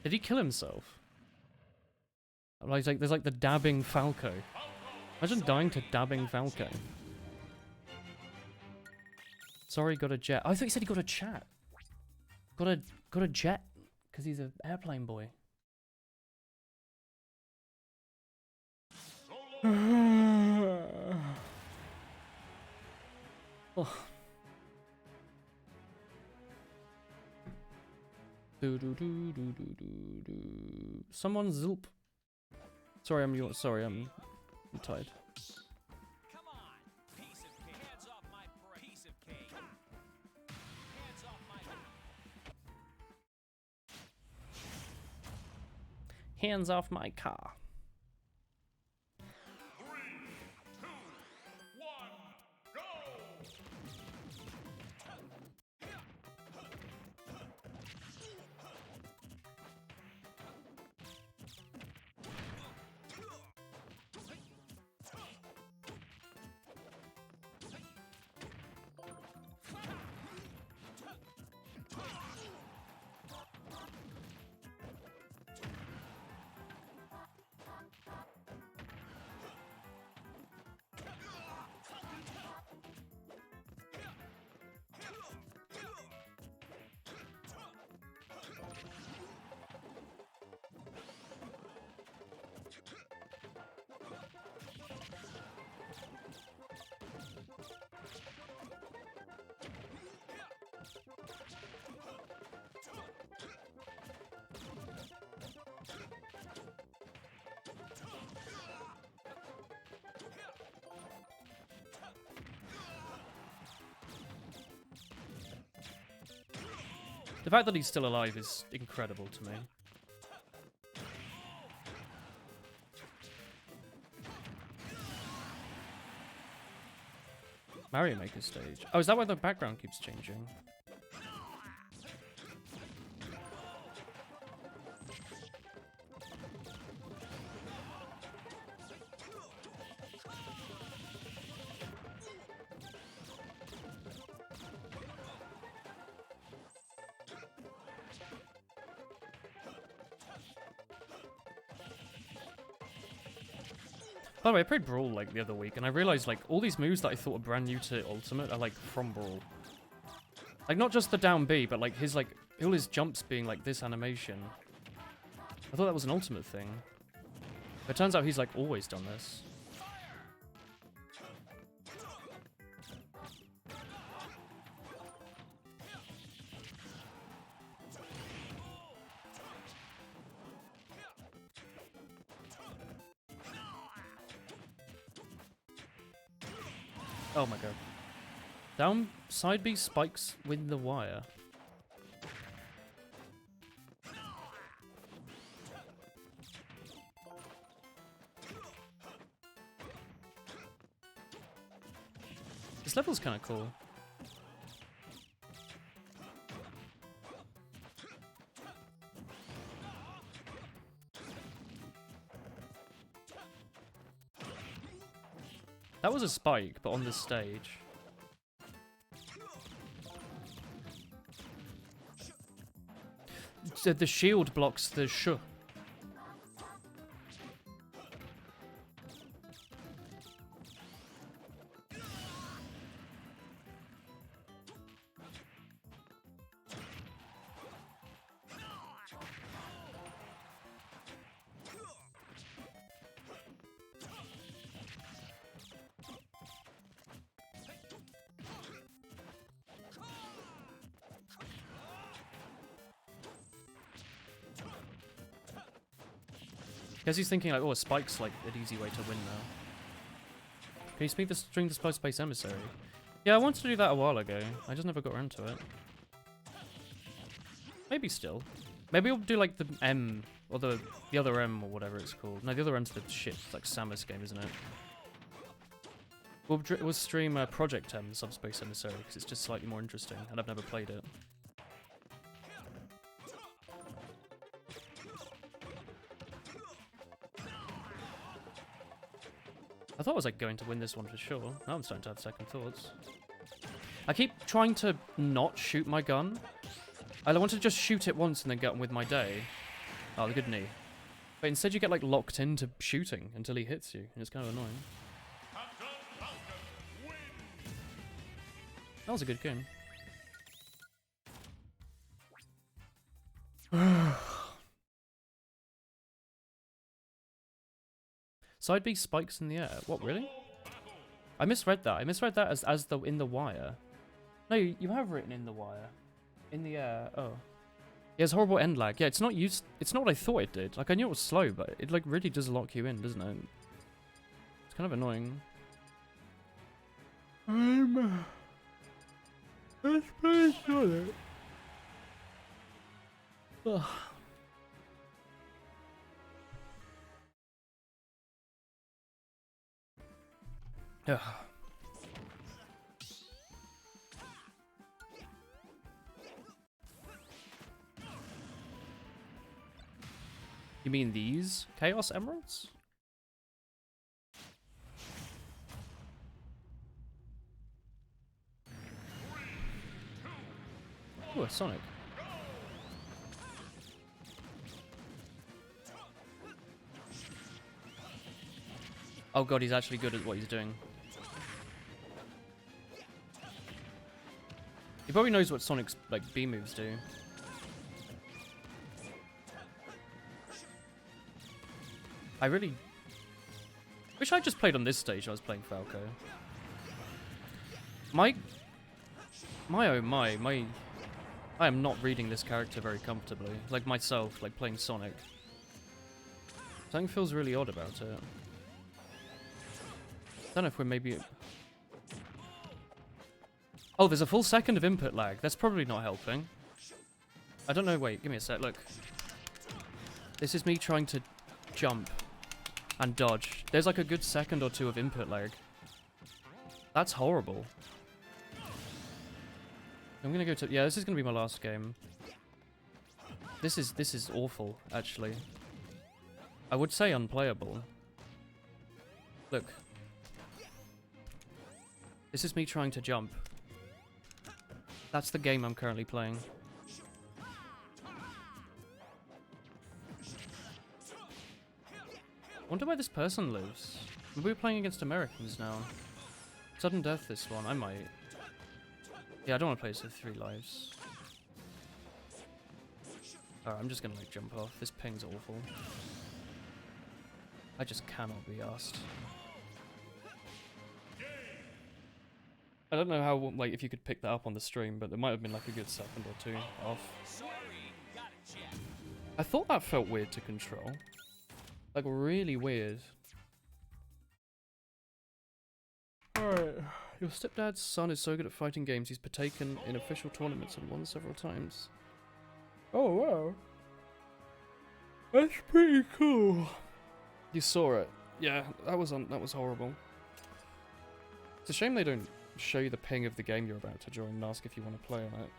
Did he kill himself? Like, there's like the dabbing Falco. Imagine dying to dabbing Falco. Sorry, got a jet. I thought he said he got a chat. Got a jet because he's an airplane boy. Oh. Someone zoop. Sorry, I'm tired. Come on, piece of cake. Hands off my prey. Piece of cake. Hands off my. Hands off my car. The fact that he's still alive is incredible to me. Mario Maker stage. Oh, is that why the background keeps changing? By the way, I played Brawl like the other week, and I realized like all these moves that I thought were brand new to Ultimate are like from Brawl. Like not just the down B, but like his all his jumps being like this animation. I thought that was an Ultimate thing. But it turns out he's like always done this. Oh my god. Down side B spikes with the wire. This level's kind of cool. That was a spike, but on this stage. The shield blocks the sh. Guess he's thinking like, oh, a spike's like an easy way to win now. Can you speak the string to Space Emissary? Yeah, I wanted to do that a while ago. I just never got around to it. Maybe still. Maybe we'll do like the M, or the other M, or whatever it's called. No, the other M's the shit. It's like Samus game, isn't it? We'll stream Project M, Subspace Emissary, because it's just slightly more interesting, and I've never played it. I thought I was like going to win this one for sure. Now I'm starting to have second thoughts. I keep trying to not shoot my gun. I want to just shoot it once and then get on with my day. Oh, the good knee. But instead you get like locked into shooting until he hits you, and it's kind of annoying. That was a good game. Side B spikes in the air. What, really? I misread that. I misread that as the in the wire. No, you have written in the wire. In the air. Oh. Yeah, it's horrible end lag. Yeah, it's not used. It's not what I thought it did. Like, I knew it was slow, but it like really does lock you in, doesn't it? It's kind of annoying. Let's play Sonic. Ugh. Ugh. You mean these Chaos Emeralds? Ooh, a Sonic. Oh god, he's actually good at what he's doing. He probably knows what Sonic's like B moves do. I really wish I just played on this stage. I was playing Falco. My I am not reading this character very comfortably. Like myself, like playing Sonic. Something feels really odd about it. I don't know if we're maybe... Oh, there's a full second of input lag. That's probably not helping. I don't know. Wait, give me a sec. Look. This is me trying to jump and dodge. There's like a good second or two of input lag. That's horrible. I'm gonna go to... Yeah, this is gonna be my last game. This is awful, actually. I would say unplayable. Look. This is me trying to jump. That's the game I'm currently playing. Wonder where this person lives. Maybe we're playing against Americans now. Sudden death this one, I might. Yeah, I don't want to play this with 3 lives. Alright, I'm just gonna like jump off. This ping's awful. I just cannot be asked. I don't know how, like, if you could pick that up on the stream, but there might have been like a good second or 2 off. I thought that felt weird to control. Like, really weird. Alright. Your stepdad's son is so good at fighting games, he's partaken in official tournaments and won several times. Oh wow. That's pretty cool. You saw it. Yeah, that was horrible. It's a shame they don't show you the ping of the game you're about to join and ask if you want to play on it.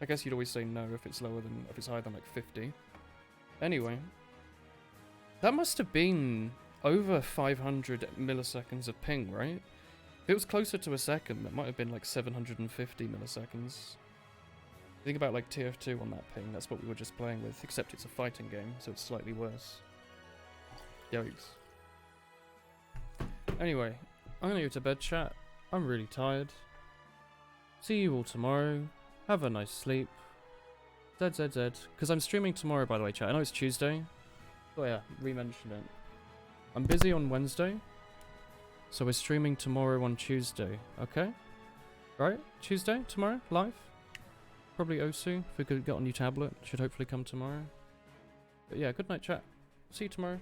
I guess you'd always say no if it's higher than like 50. Anyway. That must have been over 500 milliseconds of ping, right? If it was closer to a second, that might have been like 750 milliseconds. Think about like TF2 on that ping, that's what we were just playing with, except it's a fighting game, so it's slightly worse. Yikes. Anyway, I'm gonna go to bed, chat. I'm really tired. See you all tomorrow. Have a nice sleep. ZZZ. Because I'm streaming tomorrow, by the way, chat. I know it's Tuesday. Oh yeah, re-mentioned it. I'm busy on Wednesday. So we're streaming tomorrow on Tuesday, okay? Right? Tuesday? Tomorrow? Live? Probably Osu, if we could get on your tablet. Should hopefully come tomorrow. But yeah, good night, chat. See you tomorrow.